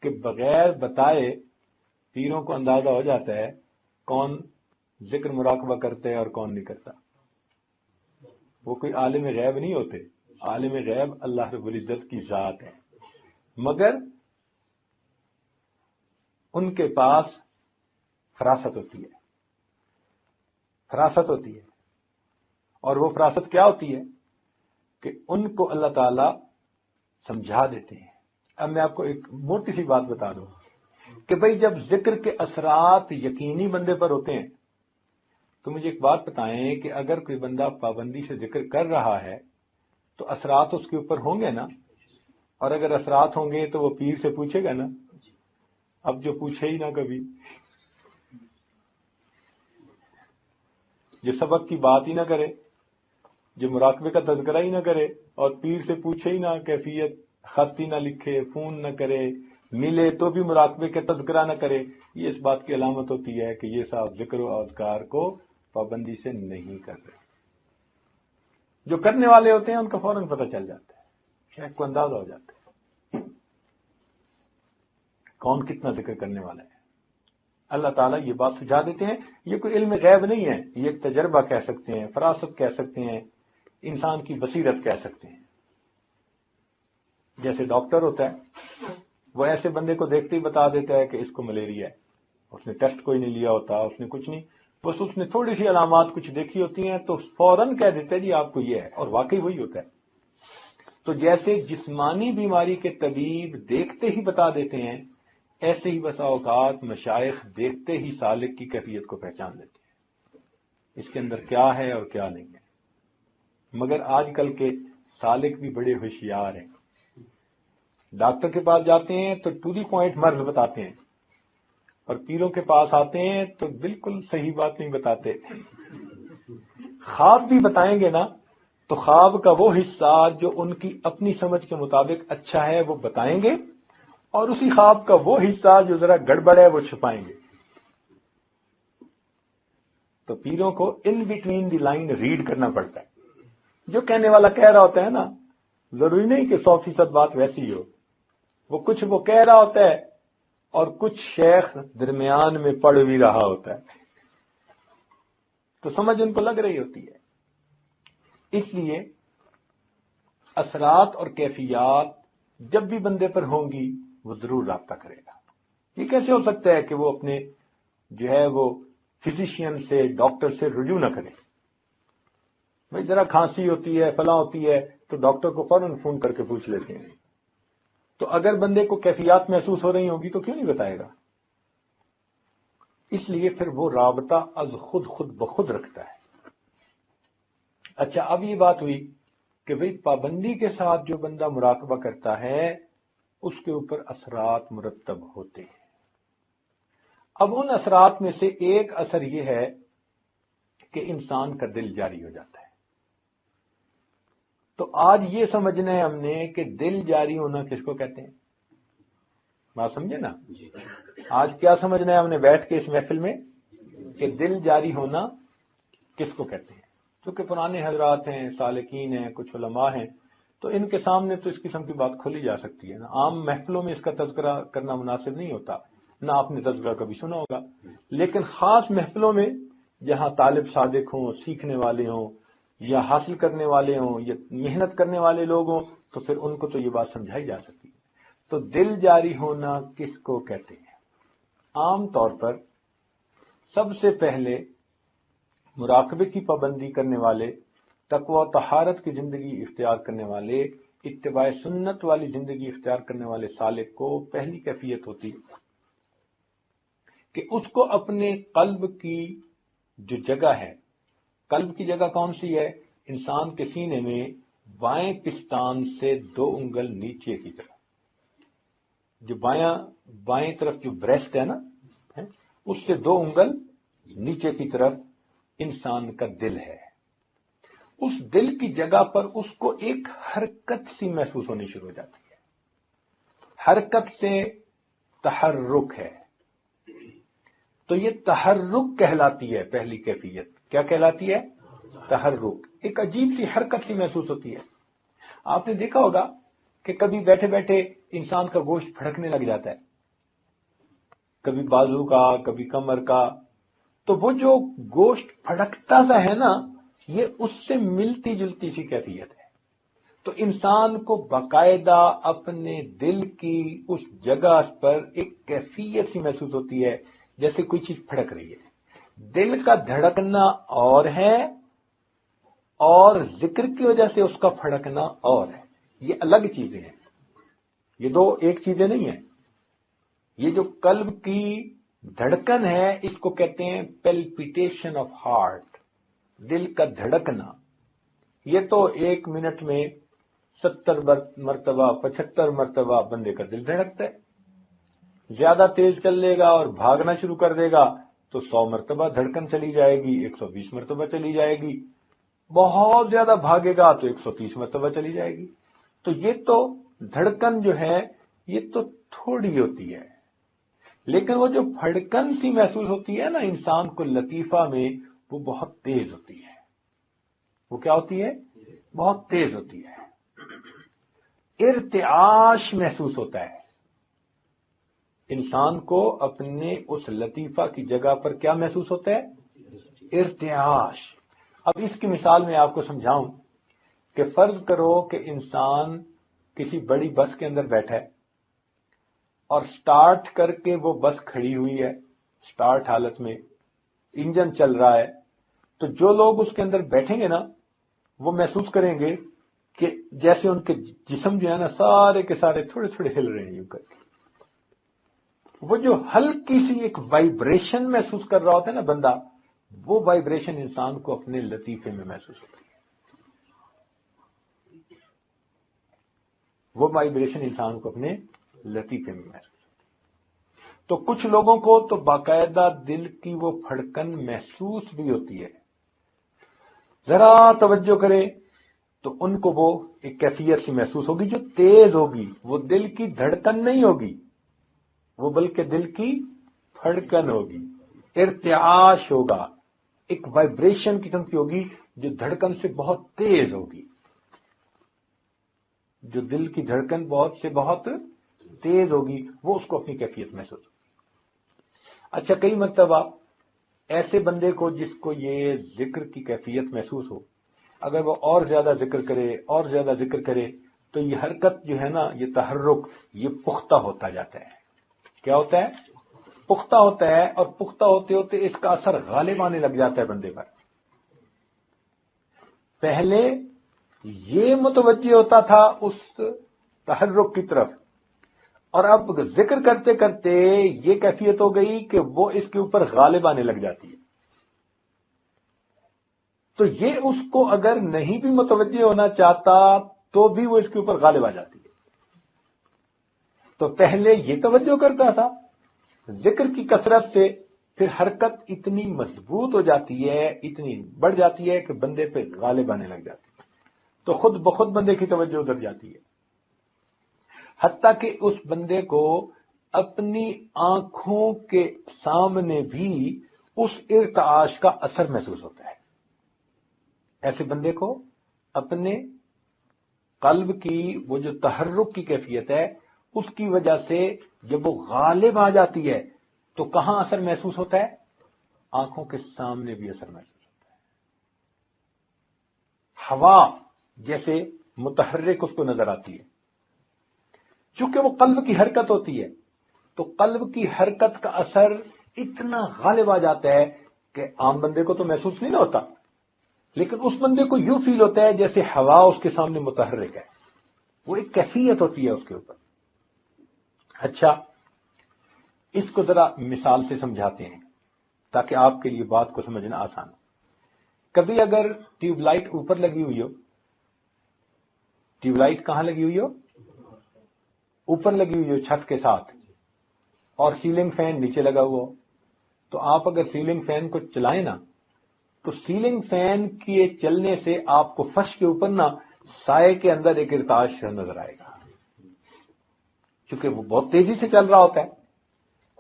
کہ بغیر بتائے پیروں کو اندازہ ہو جاتا ہے کون ذکر مراقبہ کرتے ہے اور کون نہیں کرتا. وہ کوئی عالم غیب نہیں ہوتے، عالم غیب اللہ رب العزت کی ذات ہے، مگر ان کے پاس فراست ہوتی ہے. فراست ہوتی ہے، اور وہ فراست کیا ہوتی ہے کہ ان کو اللہ تعالی سمجھا دیتے ہیں. اب میں آپ کو ایک موٹی سی بات بتا دوں کہ بھئی جب ذکر کے اثرات یقینی بندے پر ہوتے ہیں تو مجھے ایک بات بتائیں کہ اگر کوئی بندہ پابندی سے ذکر کر رہا ہے تو اثرات اس کے اوپر ہوں گے نا، اور اگر اثرات ہوں گے تو وہ پیر سے پوچھے گا نا. اب جو پوچھے ہی نہ کبھی، جو سبق کی بات ہی نہ کرے، جو مراقبے کا تذکرہ ہی نہ کرے، اور پیر سے پوچھے ہی نہ کیفیت، خط ہی نہ لکھے، فون نہ کرے، ملے تو بھی مراقبے کا تذکرہ نہ کرے، یہ اس بات کی علامت ہوتی ہے کہ یہ صاحب ذکر و اذکار کو پابندی سے نہیں کر رہے. جو کرنے والے ہوتے ہیں ان کا فوراً پتہ چل جاتا ہے، شیخ کو اندازہ ہو جاتا ہے کون کتنا ذکر کرنے والا ہے. اللہ تعالیٰ یہ بات سجھا دیتے ہیں. یہ کوئی علم غیب نہیں ہے، یہ ایک تجربہ کہہ سکتے ہیں، فراست کہہ سکتے ہیں، انسان کی بصیرت کہہ سکتے ہیں. جیسے ڈاکٹر ہوتا ہے، وہ ایسے بندے کو دیکھتے ہی بتا دیتا ہے کہ اس کو ملیریا ہے. اس نے ٹیسٹ کوئی نہیں لیا ہوتا، اس نے کچھ نہیں، بس اس نے تھوڑی سی علامات کچھ دیکھی ہوتی ہیں تو فوراً کہہ دیتا ہے جی آپ کو یہ ہے، اور واقعی وہی ہوتا ہے. تو جیسے جسمانی بیماری کے طبیب دیکھتے ہی بتا دیتے ہیں، ایسے ہی بسا اوقات مشائخ دیکھتے ہی سالک کی کیفیت کو پہچان لیتے ہیں، اس کے اندر کیا ہے اور کیا نہیں ہے. مگر آج کل کے سالک بھی بڑے ہوشیار ہیں. ڈاکٹر کے پاس جاتے ہیں تو ٹو دی پوائنٹ مرض بتاتے ہیں، اور پیروں کے پاس آتے ہیں تو بالکل صحیح بات نہیں بتاتے. خواب بھی بتائیں گے نا تو خواب کا وہ حصہ جو ان کی اپنی سمجھ کے مطابق اچھا ہے وہ بتائیں گے، اور اسی خواب کا وہ حصہ جو ذرا گڑبڑ ہے وہ چھپائیں گے. تو پیروں کو in between the line read کرنا پڑتا ہے. جو کہنے والا کہہ رہا ہوتا ہے نا ضروری نہیں کہ 100% بات ویسی ہو. وہ کہہ رہا ہوتا ہے اور کچھ شیخ درمیان میں پڑھ بھی رہا ہوتا ہے، تو سمجھ ان کو لگ رہی ہوتی ہے. اس لیے اثرات اور کیفیات جب بھی بندے پر ہوں گی وہ ضرور رابطہ کرے گا. یہ کیسے ہو سکتا ہے کہ وہ اپنے جو ہے وہ فزیشین سے، ڈاکٹر سے رجوع نہ کرے؟ بھائی ذرا کھانسی ہوتی ہے، فلاں ہوتی ہے، تو ڈاکٹر کو فوراً فون کر کے پوچھ لیتے ہیں. تو اگر بندے کو کیفیات محسوس ہو رہی ہوگی تو کیوں نہیں بتائے گا؟ اس لیے پھر وہ رابطہ از خود بخود رکھتا ہے. اچھا، اب یہ بات ہوئی کہ بھئی پابندی کے ساتھ جو بندہ مراقبہ کرتا ہے اس کے اوپر اثرات مرتب ہوتے ہیں. اب ان اثرات میں سے ایک اثر یہ ہے کہ انسان کا دل جاری ہو جاتا ہے. تو آج یہ سمجھنا ہے ہم نے کہ دل جاری ہونا کس کو کہتے ہیں؟ بات سمجھے نا؟ آج کیا سمجھنا ہے ہم نے بیٹھ کے اس محفل میں کہ دل جاری ہونا کس کو کہتے ہیں؟ کیونکہ پرانے حضرات ہیں، سالکین ہیں، کچھ علماء ہیں، تو ان کے سامنے تو اس قسم کی بات کھولی جا سکتی ہے نا. عام محفلوں میں اس کا تذکرہ کرنا مناسب نہیں ہوتا، نہ آپ نے تذکرہ کبھی سنا ہوگا. لیکن خاص محفلوں میں جہاں طالب صادق ہوں، سیکھنے والے ہوں، یا حاصل کرنے والے ہوں، یا محنت کرنے والے لوگ ہوں، تو پھر ان کو تو یہ بات سمجھائی جا سکتی ہے. تو دل جاری ہونا کس کو کہتے ہیں؟ عام طور پر سب سے پہلے مراقبے کی پابندی کرنے والے، تقوی و طہارت کی زندگی اختیار کرنے والے، اتباع سنت والی زندگی اختیار کرنے والے سالک کو پہلی کیفیت ہوتی کہ اس کو اپنے قلب کی جو جگہ ہے، قلب کی جگہ کون سی ہے؟ انسان کے سینے میں بائیں پستان سے 2 انگل نیچے کی طرف، جو بائیں طرف جو بریسٹ ہے نا، اس سے 2 انگل نیچے کی طرف انسان کا دل ہے. اس دل کی جگہ پر اس کو ایک حرکت سی محسوس ہونی شروع ہو جاتی ہے. حرکت سے تحرک ہے، تو یہ تحرک کہلاتی ہے پہلی کیفیت. کیا کہلاتی ہے؟ تحرک. ایک عجیب سی حرکت سی محسوس ہوتی ہے. آپ نے دیکھا ہوگا کہ کبھی بیٹھے بیٹھے انسان کا گوشت پھڑکنے لگ جاتا ہے، کبھی بازو کا، کبھی کمر کا. تو وہ جو گوشت پھڑکتا سا ہے نا، یہ اس سے ملتی جلتی سی کیفیت ہے. تو انسان کو باقاعدہ اپنے دل کی اس جگہ پر ایک کیفیت سی محسوس ہوتی ہے جیسے کوئی چیز پھڑک رہی ہے. دل کا دھڑکنا اور ہے اور ذکر کی وجہ سے اس کا پھڑکنا اور ہے. یہ الگ چیزیں ہیں، یہ 2 ایک چیزیں نہیں ہیں. یہ جو قلب کی دھڑکن ہے اس کو کہتے ہیں پیلپیٹیشن آف ہارٹ، دل کا دھڑکنا. یہ تو 1 منٹ میں 70 مرتبہ 75 مرتبہ بندے کا دل دھڑکتا ہے. زیادہ تیز چل لے گا اور بھاگنا شروع کر دے گا تو 100 مرتبہ دھڑکن چلی جائے گی، 120 مرتبہ چلی جائے گی. بہت زیادہ بھاگے گا تو 130 مرتبہ چلی جائے گی. تو یہ تو دھڑکن جو ہے یہ تو تھوڑی ہوتی ہے، لیکن وہ جو پھڑکن سی محسوس ہوتی ہے نا انسان کو لطیفہ میں، وہ بہت تیز ہوتی ہے. وہ کیا ہوتی ہے؟ بہت تیز ہوتی ہے. ارتعاش محسوس ہوتا ہے انسان کو. اپنے اس لطیفہ کی جگہ پر کیا محسوس ہوتا ہے؟ ارتعاش. اب اس کی مثال میں آپ کو سمجھاؤں کہ فرض کرو کہ انسان کسی بڑی بس کے اندر بیٹھا ہے اور سٹارٹ کر کے وہ بس کھڑی ہوئی ہے، سٹارٹ حالت میں انجن چل رہا ہے. تو جو لوگ اس کے اندر بیٹھیں گے نا وہ محسوس کریں گے کہ جیسے ان کے جسم جو ہے نا سارے کے سارے تھوڑے تھوڑے ہل رہے ہیں یوں کر کے. وہ جو ہلکی سی ایک وائبریشن محسوس کر رہا ہوتا ہے نا بندہ، وہ وائبریشن انسان کو اپنے لطیفے میں محسوس ہوتی ہے. وہ وائبریشن انسان کو اپنے لطیفے میں محسوس ہوتی ہے. تو کچھ لوگوں کو تو باقاعدہ دل کی وہ پھڑکن محسوس بھی ہوتی ہے. ذرا توجہ کرے تو ان کو وہ ایک کیفیت سی محسوس ہوگی جو تیز ہوگی. وہ دل کی دھڑکن نہیں ہوگی، وہ بلکہ دل کی پھڑکن ہوگی. ارتعاش ہوگا، ایک وائبریشن قسم کی ہوگی جو دھڑکن سے بہت تیز ہوگی. جو دل کی دھڑکن بہت سے بہت تیز ہوگی، وہ اس کو اپنی کیفیت محسوس ہوگی۔ اچھا، کئی مرتبہ ایسے بندے کو جس کو یہ ذکر کی کیفیت محسوس ہو، اگر وہ اور زیادہ ذکر کرے اور زیادہ ذکر کرے تو یہ حرکت جو ہے نا، یہ تحرک، یہ پختہ ہوتا جاتا ہے۔ کیا ہوتا ہے؟ پختہ ہوتا ہے، اور پختہ ہوتے ہوتے اس کا اثر غالب آنے لگ جاتا ہے بندے پر۔ پہلے یہ متوجہ ہوتا تھا اس تحرک کی طرف، اور اب ذکر کرتے کرتے یہ کیفیت ہو گئی کہ وہ اس کے اوپر غالب آنے لگ جاتی ہے۔ تو یہ اس کو اگر نہیں بھی متوجہ ہونا چاہتا تو بھی وہ اس کے اوپر غالب آ جاتی ہے۔ تو پہلے یہ توجہ کرتا تھا، ذکر کی کثرت سے پھر حرکت اتنی مضبوط ہو جاتی ہے، اتنی بڑھ جاتی ہے کہ بندے پہ غالب آنے لگ جاتی ہے، تو خود بخود بندے کی توجہ ادھر جاتی ہے، حتیٰ کہ اس بندے کو اپنی آنکھوں کے سامنے بھی اس ارتعاش کا اثر محسوس ہوتا ہے۔ ایسے بندے کو اپنے قلب کی وہ جو تحرک کی کیفیت ہے، اس کی وجہ سے جب وہ غالب آ جاتی ہے تو کہاں اثر محسوس ہوتا ہے؟ آنکھوں کے سامنے بھی اثر محسوس ہوتا ہے۔ ہوا جیسے متحرک اس کو نظر آتی ہے، چونکہ وہ قلب کی حرکت ہوتی ہے، تو قلب کی حرکت کا اثر اتنا غالب آ جاتا ہے کہ عام بندے کو تو محسوس نہیں ہوتا، لیکن اس بندے کو یوں فیل ہوتا ہے جیسے ہوا اس کے سامنے متحرک ہے، وہ ایک کیفیت ہوتی ہے اس کے اوپر۔ اچھا، اس کو ذرا مثال سے سمجھاتے ہیں تاکہ آپ کے لیے بات کو سمجھنا آسان ہو۔ کبھی اگر ٹیوب لائٹ اوپر لگی ہوئی ہو، ٹیوب لائٹ کہاں لگی ہوئی ہو؟ اوپر لگی ہوئی ہو چھت کے ساتھ، اور سیلنگ فین نیچے لگا ہوا ہو، تو آپ اگر سیلنگ فین کو چلائیں نا، تو سیلنگ فین کے چلنے سے آپ کو فرش کے اوپر نا سائے کے اندر ایک ارتعاش نظر آئے گا، کیونکہ وہ بہت تیزی سے چل رہا ہوتا ہے،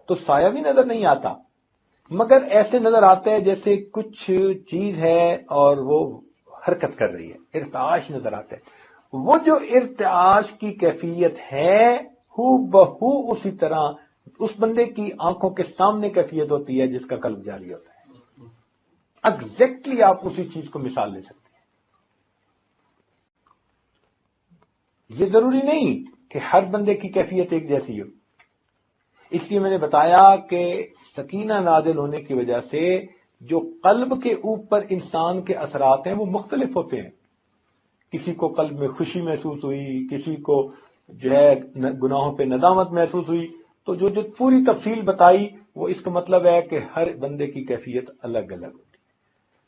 تو سایہ بھی نظر نہیں آتا، مگر ایسے نظر آتا ہے جیسے کچھ چیز ہے اور وہ حرکت کر رہی ہے، ارتعاش نظر آتا ہے۔ وہ جو ارتعاش کی کیفیت ہے، ہو بہو اسی طرح اس بندے کی آنکھوں کے سامنے کیفیت ہوتی ہے جس کا قلب جاری ہوتا ہے۔ ایگزیکٹلی آپ اسی چیز کو مثال لے سکتے ہیں۔ یہ ضروری نہیں کہ ہر بندے کی کیفیت ایک جیسی ہو، اس لیے میں نے بتایا کہ سکینہ نازل ہونے کی وجہ سے جو قلب کے اوپر انسان کے اثرات ہیں وہ مختلف ہوتے ہیں۔ کسی کو قلب میں خوشی محسوس ہوئی، کسی کو جو ہے گناہوں پہ ندامت محسوس ہوئی، تو جو پوری تفصیل بتائی وہ اس کا مطلب ہے کہ ہر بندے کی کیفیت الگ الگ ہوتی ہے،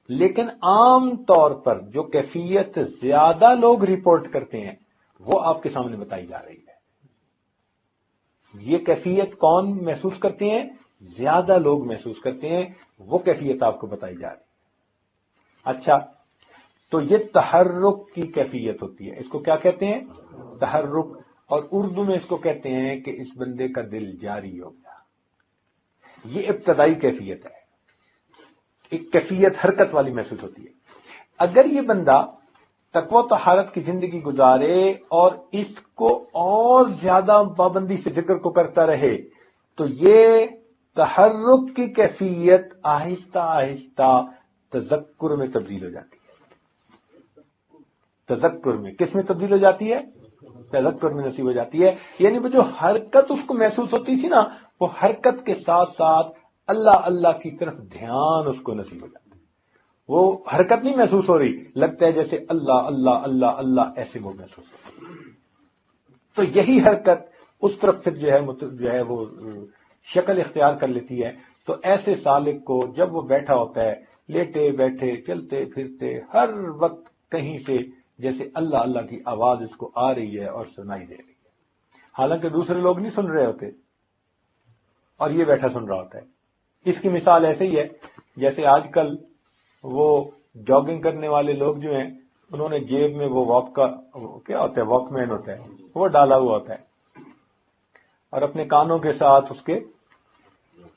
لیکن عام طور پر جو کیفیت زیادہ لوگ رپورٹ کرتے ہیں وہ آپ کے سامنے بتائی جا رہی ہے۔ یہ کیفیت کون محسوس کرتے ہیں؟ زیادہ لوگ محسوس کرتے ہیں، وہ کیفیت آپ کو بتائی جا رہی ہے۔ اچھا، تو یہ تحرک کی کیفیت ہوتی ہے، اس کو کیا کہتے ہیں؟ تحرک، اور اردو میں اس کو کہتے ہیں کہ اس بندے کا دل جاری ہو گیا۔ یہ ابتدائی کیفیت ہے، ایک کیفیت حرکت والی محسوس ہوتی ہے۔ اگر یہ بندہ تقوی و طہارت کی زندگی گزارے اور اس کو اور زیادہ پابندی سے ذکر کو کرتا رہے تو یہ تحرک کی کیفیت آہستہ آہستہ تذکر میں تبدیل ہو جاتی ہے۔ تذکر میں کس میں تبدیل ہو جاتی ہے؟ تذکر میں نصیب ہو جاتی ہے، یعنی وہ جو حرکت اس کو محسوس ہوتی تھی نا، وہ حرکت کے ساتھ ساتھ اللہ اللہ کی طرف دھیان اس کو نصیب ہو جاتا ہے۔ وہ حرکت نہیں محسوس ہو رہی، لگتا ہے جیسے اللہ اللہ اللہ اللہ ایسے وہ محسوس ہو رہی۔ تو یہی حرکت اس طرف پھر جو ہے وہ شکل اختیار کر لیتی ہے۔ تو ایسے سالک کو جب وہ بیٹھا ہوتا ہے، لیٹے بیٹھے چلتے پھرتے، ہر وقت کہیں سے جیسے اللہ اللہ کی آواز اس کو آ رہی ہے اور سنائی دے رہی ہے، حالانکہ دوسرے لوگ نہیں سن رہے ہوتے اور یہ بیٹھا سن رہا ہوتا ہے۔ اس کی مثال ایسے ہی ہے جیسے آج کل وہ جاگنگ کرنے والے لوگ جو ہیں، انہوں نے جیب میں وہ واک کا کیا ہوتا ہے، واک مین ہوتا ہے، وہ ڈالا ہوا ہوتا ہے اور اپنے کانوں کے ساتھ اس کے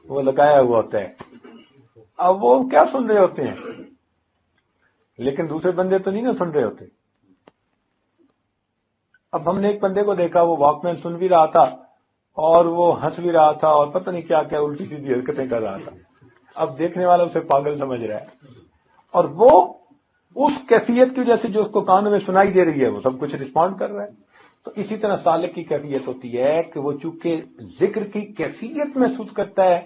وہ لگایا ہوا ہوتا ہے۔ اب وہ کیا سن رہے ہوتے ہیں، لیکن دوسرے بندے تو نہیں نا سن رہے ہوتے۔ اب ہم نے ایک بندے کو دیکھا، وہ واک مین سن بھی رہا تھا اور وہ ہنس بھی رہا تھا اور پتہ نہیں کیا کیا الٹی سیدھی حرکتیں کر رہا تھا. اب دیکھنے والا اسے پاگل سمجھ رہا ہے، اور وہ اس کیفیت کی وجہ سے جو اس کو کانوں میں سنائی دے رہی ہے وہ سب کچھ رسپونڈ کر رہا ہے. تو اسی طرح سالک کی کیفیت ہوتی ہے کہ وہ چونکہ ذکر کی کیفیت محسوس کرتا ہے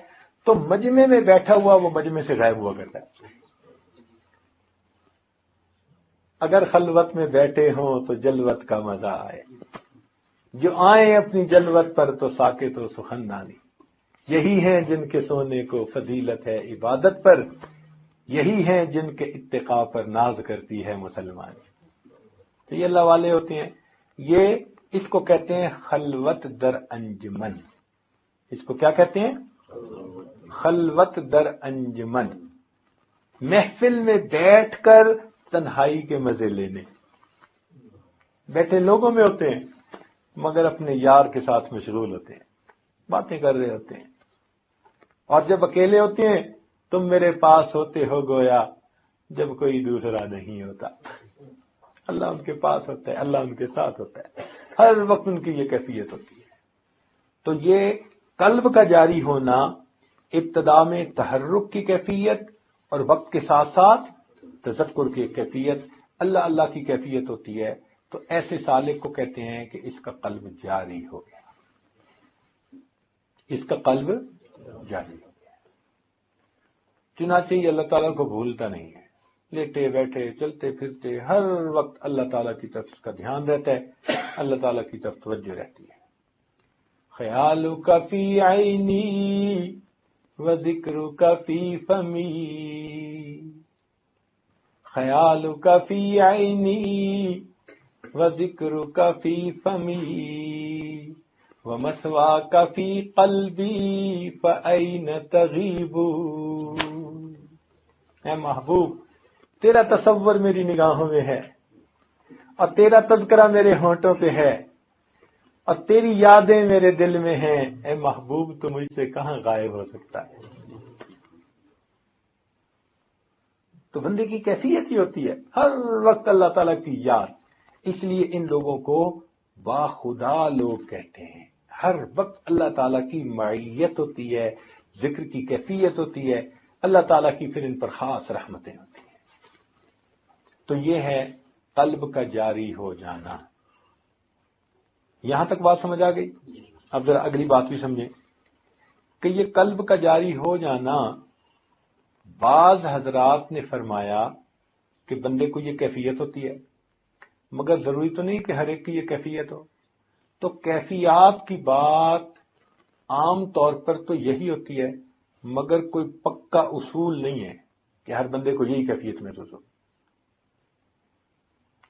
تو مجمع میں بیٹھا ہوا وہ مجمع سے غائب ہوا کرتا ہے. اگر خلوت میں بیٹھے ہوں تو جلوت کا مزہ آئے، جو آئیں اپنی جلوت پر تو ساکت و سخندانی. یہی ہیں جن کے سونے کو فضیلت ہے عبادت پر، یہی ہیں جن کے اتقاء پر ناز کرتی ہے مسلمان. تو یہ اللہ والے ہوتے ہیں. یہ اس کو کہتے ہیں خلوت در انجمن. اس کو کیا کہتے ہیں؟ خلوت در انجمن. محفل میں بیٹھ کر تنہائی کے مزے لینے. بیٹھے لوگوں میں ہوتے ہیں مگر اپنے یار کے ساتھ مشغول ہوتے ہیں، باتیں کر رہے ہوتے ہیں. اور جب اکیلے ہوتے ہیں تم میرے پاس ہوتے ہو گویا جب کوئی دوسرا نہیں ہوتا. اللہ ان کے پاس ہوتا ہے، اللہ ان کے ساتھ ہوتا ہے، ہر وقت ان کی یہ کیفیت ہوتی ہے. تو یہ قلب کا جاری ہونا ابتدا میں تحرک کی کیفیت اور وقت کے ساتھ ساتھ تذکر کی کیفیت، اللہ اللہ کی کیفیت ہوتی ہے. تو ایسے سالک کو کہتے ہیں کہ اس کا قلب جاری ہو گیا، اس کا قلب جاری ہو گیا. چنانچہ یہ اللہ تعالیٰ کو بھولتا نہیں ہے، لیٹے بیٹھے چلتے پھرتے ہر وقت اللہ تعالیٰ کی طرف اس کا دھیان رہتا ہے، اللہ تعالیٰ کی طرف توجہ رہتی ہے. خیالک فی عینی و ذکرک فی فمی، خیالک فی عینی و ذکرک فی فمی ومثواک فی قلبی فأین تغیب. اے محبوب، تیرا تصور میری نگاہوں میں ہے اور تیرا تذکرہ میرے ہونٹوں پہ ہے اور تیری یادیں میرے دل میں ہیں. اے محبوب تو مجھ سے کہاں غائب ہو سکتا ہے. تو بندے کی کیفیت ہی ہوتی ہے ہر وقت اللہ تعالیٰ کی یاد. اس لیے ان لوگوں کو باخدا لوگ کہتے ہیں. ہر وقت اللہ تعالیٰ کی معیت ہوتی ہے، ذکر کی کیفیت ہوتی ہے، اللہ تعالیٰ کی پھر ان پر خاص رحمتیں ہوتی ہیں. تو یہ ہے قلب کا جاری ہو جانا. یہاں تک بات سمجھ آ گئی؟ اب ذرا اگلی بات بھی سمجھیں کہ یہ قلب کا جاری ہو جانا، بعض حضرات نے فرمایا کہ بندے کو یہ کیفیت ہوتی ہے، مگر ضروری تو نہیں کہ ہر ایک کی یہ کیفیت ہو. تو کیفیات کی بات عام طور پر تو یہی ہوتی ہے، مگر کوئی پکا اصول نہیں ہے کہ ہر بندے کو یہی کیفیت محسوس ہو.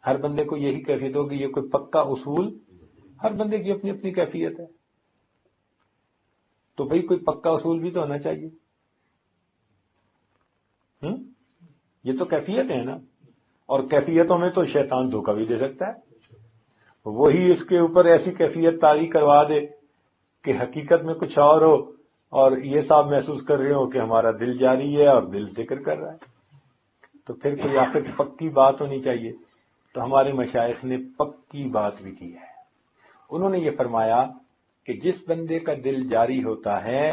ہر بندے کو یہی کیفیت ہوگی، یہ کوئی پکا اصول، ہر بندے کی اپنی اپنی کیفیت ہے. تو بھئی کوئی پکا اصول بھی تو ہونا چاہیے. یہ تو کیفیت ہے نا، اور کیفیتوں میں تو شیطان دھوکہ بھی دے سکتا ہے. وہی اس کے اوپر ایسی کیفیت طاری کروا دے کہ حقیقت میں کچھ اور ہو اور یہ صاحب محسوس کر رہے ہو کہ ہمارا دل جاری ہے اور دل ذکر کر رہا ہے. تو پھر کوئی آخر پکی بات ہونی چاہیے. تو ہمارے مشائخ نے پکی بات بھی کی ہے. انہوں نے یہ فرمایا کہ جس بندے کا دل جاری ہوتا ہے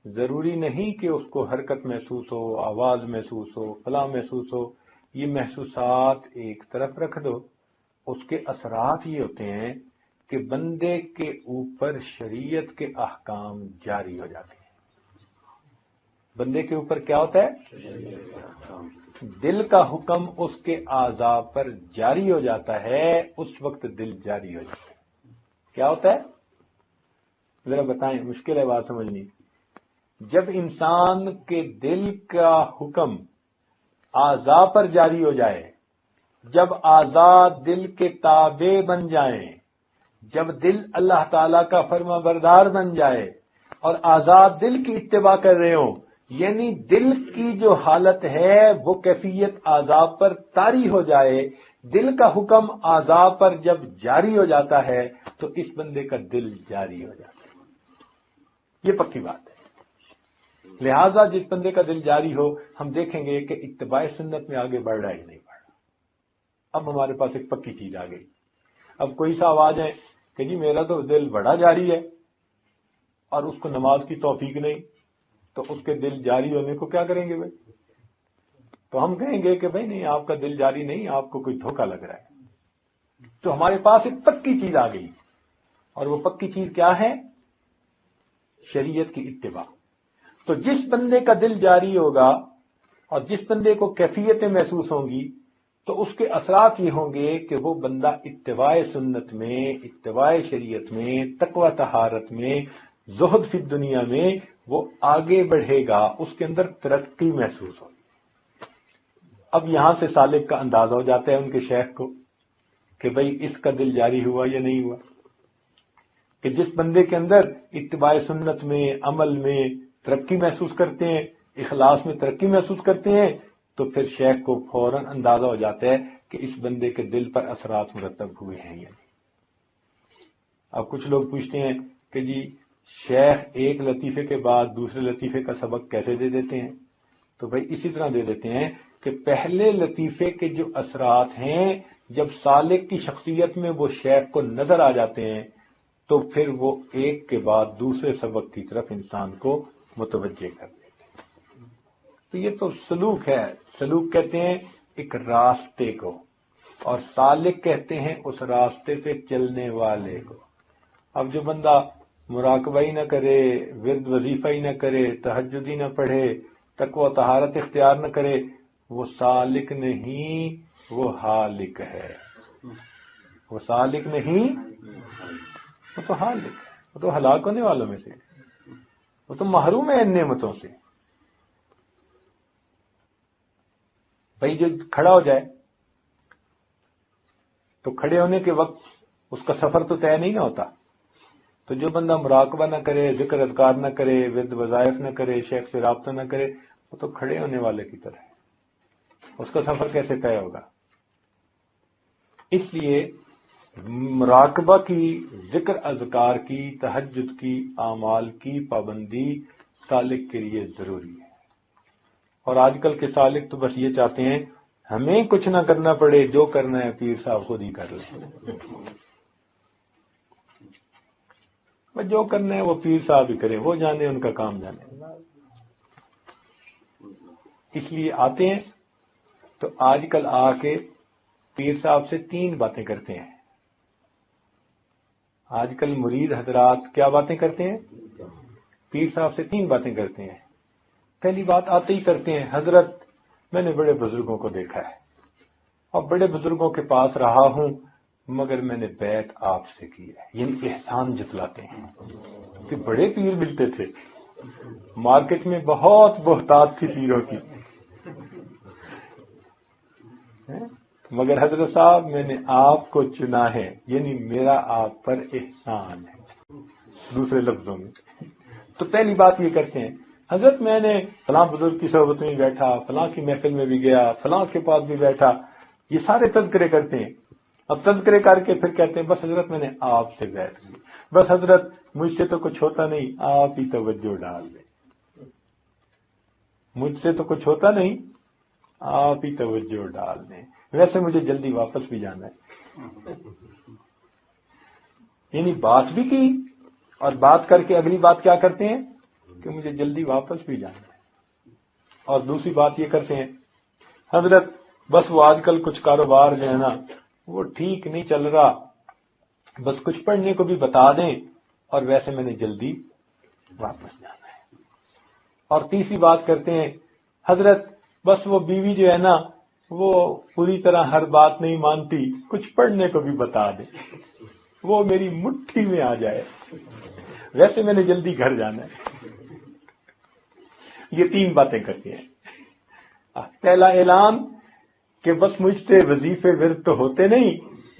ضروری نہیں کہ اس کو حرکت محسوس ہو، آواز محسوس ہو، فلاں محسوس ہو. یہ محسوسات ایک طرف رکھ دو، اس کے اثرات یہ ہوتے ہیں کہ بندے کے اوپر شریعت کے احکام جاری ہو جاتے ہیں. بندے کے اوپر کیا ہوتا ہے؟ دل کا حکم اس کے اعضاء پر جاری ہو جاتا ہے. اس وقت دل جاری ہو جاتا ہے. کیا ہوتا ہے؟ ذرا بتائیں، مشکل ہے بات سمجھنی. جب انسان کے دل کا حکم اعضاء پر جاری ہو جائے، جب اعضاء دل کے تابع بن جائیں، جب دل اللہ تعالیٰ کا فرما بردار بن جائے اور اعضاء دل کی اتباع کر رہے ہوں، یعنی دل کی جو حالت ہے وہ کیفیت اعضاء پر طاری ہو جائے، دل کا حکم اعضاء پر جب جاری ہو جاتا ہے تو اس بندے کا دل جاری ہو جاتا ہے. یہ پکی بات ہے. لہذا جس بندے کا دل جاری ہو، ہم دیکھیں گے کہ اتباع سنت میں آگے بڑھ رہا ہی نہیں بڑھ رہا. اب ہمارے پاس ایک پکی چیز آ گئی. اب کوئی صاحب آ جائیں کہ جی میرا تو دل بڑا جاری ہے اور اس کو نماز کی توفیق نہیں، تو اس کے دل جاری ہونے کو کیا کریں گے بھائی؟ تو ہم کہیں گے کہ بھائی نہیں، آپ کا دل جاری نہیں، آپ کو کوئی دھوکہ لگ رہا ہے۔ تو ہمارے پاس ایک پکی چیز آ گئی، اور وہ پکی چیز کیا ہے؟ شریعت کی اتباع۔ تو جس بندے کا دل جاری ہوگا اور جس بندے کو کیفیتیں محسوس ہوں گی، تو اس کے اثرات یہ ہوں گے کہ وہ بندہ اتباع سنت میں، اتباع شریعت میں، تقوی طہارت میں، زہد فی دنیا میں وہ آگے بڑھے گا، اس کے اندر ترقی محسوس ہوگی۔ اب یہاں سے سالک کا اندازہ ہو جاتا ہے ان کے شیخ کو کہ بھئی اس کا دل جاری ہوا یا نہیں ہوا، کہ جس بندے کے اندر اتباع سنت میں، عمل میں ترقی محسوس کرتے ہیں، اخلاص میں ترقی محسوس کرتے ہیں، تو پھر شیخ کو فوراً اندازہ ہو جاتا ہے کہ اس بندے کے دل پر اثرات مرتب ہوئے ہیں یا نہیں۔ اب کچھ لوگ پوچھتے ہیں کہ جی شیخ ایک لطیفے کے بعد دوسرے لطیفے کا سبق کیسے دے دیتے ہیں؟ تو بھائی اسی طرح دے دیتے ہیں کہ پہلے لطیفے کے جو اثرات ہیں جب سالک کی شخصیت میں وہ شیخ کو نظر آ جاتے ہیں، تو پھر وہ ایک کے بعد دوسرے سبق کی طرف انسان کو متوجہ کر دیتے ہیں۔ تو یہ تو سلوک ہے۔ سلوک کہتے ہیں ایک راستے کو، اور سالک کہتے ہیں اس راستے پہ چلنے والے کو۔ اب جو بندہ مراقبہ ہی نہ کرے، ورد وظیفہ ہی نہ کرے، تہجد ہی نہ پڑھے، تقوی و طہارت اختیار نہ کرے، وہ سالک نہیں، وہ ہالک ہے۔ وہ سالک نہیں، وہ تو ہالک ہے، وہ تو ہلاک ہونے والوں میں سے، وہ تو محروم ہے ان نعمتوں سے۔ بھائی جو کھڑا ہو جائے تو کھڑے ہونے کے وقت اس کا سفر تو طے نہیں نہ ہوتا۔ تو جو بندہ مراقبہ نہ کرے، ذکر اذکار نہ کرے، ورد وظائف نہ کرے، شیخ سے رابطہ نہ کرے، وہ تو کھڑے ہونے والے کی طرح ہے، اس کا سفر کیسے طے ہوگا؟ اس لیے مراقبہ کی، ذکر اذکار کی، تہجد کی، اعمال کی پابندی سالک کے لیے ضروری ہے۔ اور آج کل کے سالک تو بس یہ چاہتے ہیں ہمیں کچھ نہ کرنا پڑے، جو کرنا ہے پیر صاحب خود ہی کر لیں، بس جو کرنا ہے وہ پیر صاحب ہی کریں، وہ جانے، ان کا کام جانے۔ اس لیے آتے ہیں تو آج کل آ کے پیر صاحب سے 3 باتیں کرتے ہیں۔ آج کل مرید حضرات کیا باتیں کرتے ہیں؟ پیر صاحب سے 3 باتیں کرتے ہیں۔ پہلی بات آتے ہی کرتے ہیں، حضرت میں نے بڑے بزرگوں کو دیکھا ہے اور بڑے بزرگوں کے پاس رہا ہوں، مگر میں نے بیعت آپ سے کی ہے۔ یعنی احسان جتلاتے ہیں کہ بڑے پیر ملتے تھے، مارکیٹ میں بہت بہتات تھی پیروں کی، مگر حضرت صاحب میں نے آپ کو چنا ہے، یعنی میرا آپ پر احسان ہے۔ دوسرے لفظوں میں تو پہلی بات یہ کرتے ہیں، حضرت میں نے فلاں بزرگ کی صحبت میں بیٹھا، فلاں کی محفل میں بھی گیا، فلاں کے پاس بھی بیٹھا، یہ سارے تذکرے کرتے ہیں۔ اب تذکرے کر کے پھر کہتے ہیں بس حضرت میں نے آپ سے بیعت کی، بس حضرت مجھ سے تو کچھ ہوتا نہیں، آپ ہی توجہ ڈال دیں، مجھ سے تو کچھ ہوتا نہیں، آپ ہی توجہ ڈال دیں، ویسے مجھے جلدی واپس بھی جانا ہے۔ یعنی بات بھی کی، اور بات کر کے اگلی بات کیا کرتے ہیں کہ مجھے جلدی واپس بھی جانا ہے۔ اور دوسری بات یہ کرتے ہیں، حضرت بس وہ آج کل کچھ کاروبار جو ہے نا وہ ٹھیک نہیں چل رہا، بس کچھ پڑھنے کو بھی بتا دیں، اور ویسے میں نے جلدی واپس جانا ہے۔ اور تیسری بات کرتے ہیں، حضرت بس وہ بیوی جو ہے نا وہ پوری طرح ہر بات نہیں مانتی، کچھ پڑھنے کو بھی بتا دیں، وہ میری مٹھی میں آ جائے، ویسے میں نے جلدی گھر جانا ہے۔ یہ 3 باتیں کرتے ہیں۔ پہلا اعلان کہ بس مجھ سے وظیفے ورد تو ہوتے نہیں،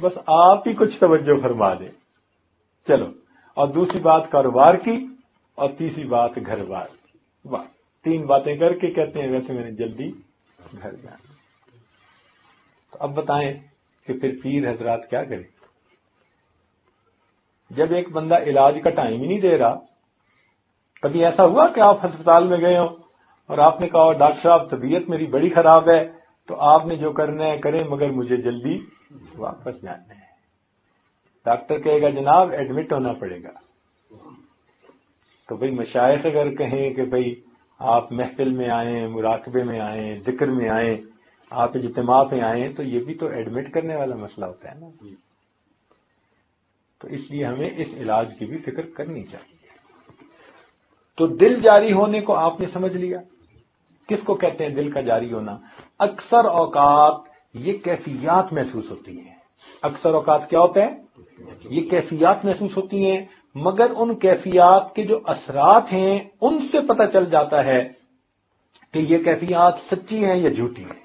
بس آپ ہی کچھ توجہ فرما دیں، چلو۔ اور دوسری بات کاروبار کی، اور تیسری بات گھر بار کی۔ بس 3 باتیں کر کے کہتے ہیں ویسے میں نے جلدی گھر جانا۔ تو اب بتائیں کہ پھر پیر حضرات کیا کریں؟ جب ایک بندہ علاج کا ٹائم ہی نہیں دے رہا، کبھی ایسا ہوا کہ آپ ہسپتال میں گئے ہو اور آپ نے کہا ڈاکٹر صاحب طبیعت میری بڑی خراب ہے، تو آپ نے جو کرنا ہے کریں، مگر مجھے جلدی واپس جانا ہے۔ ڈاکٹر کہے گا جناب ایڈمٹ ہونا پڑے گا. تو بھئی مشائخ اگر کہیں کہ بھئی آپ محفل میں آئیں، مراقبے میں آئیں، ذکر میں آئیں، آپ اجتماع پہ آئیں، تو یہ بھی تو ایڈمٹ کرنے والا مسئلہ ہوتا ہے نا. تو اس لیے ہمیں اس علاج کی بھی فکر کرنی چاہیے. تو دل جاری ہونے کو آپ نے سمجھ لیا. کس کو کہتے ہیں دل کا جاری ہونا؟ اکثر اوقات یہ کیفیات محسوس ہوتی ہیں. اکثر اوقات کیا ہوتا ہے؟ یہ کیفیات محسوس ہوتی ہیں، مگر ان کیفیات کے جو اثرات ہیں ان سے پتہ چل جاتا ہے کہ یہ کیفیات سچی ہیں یا جھوٹی ہیں.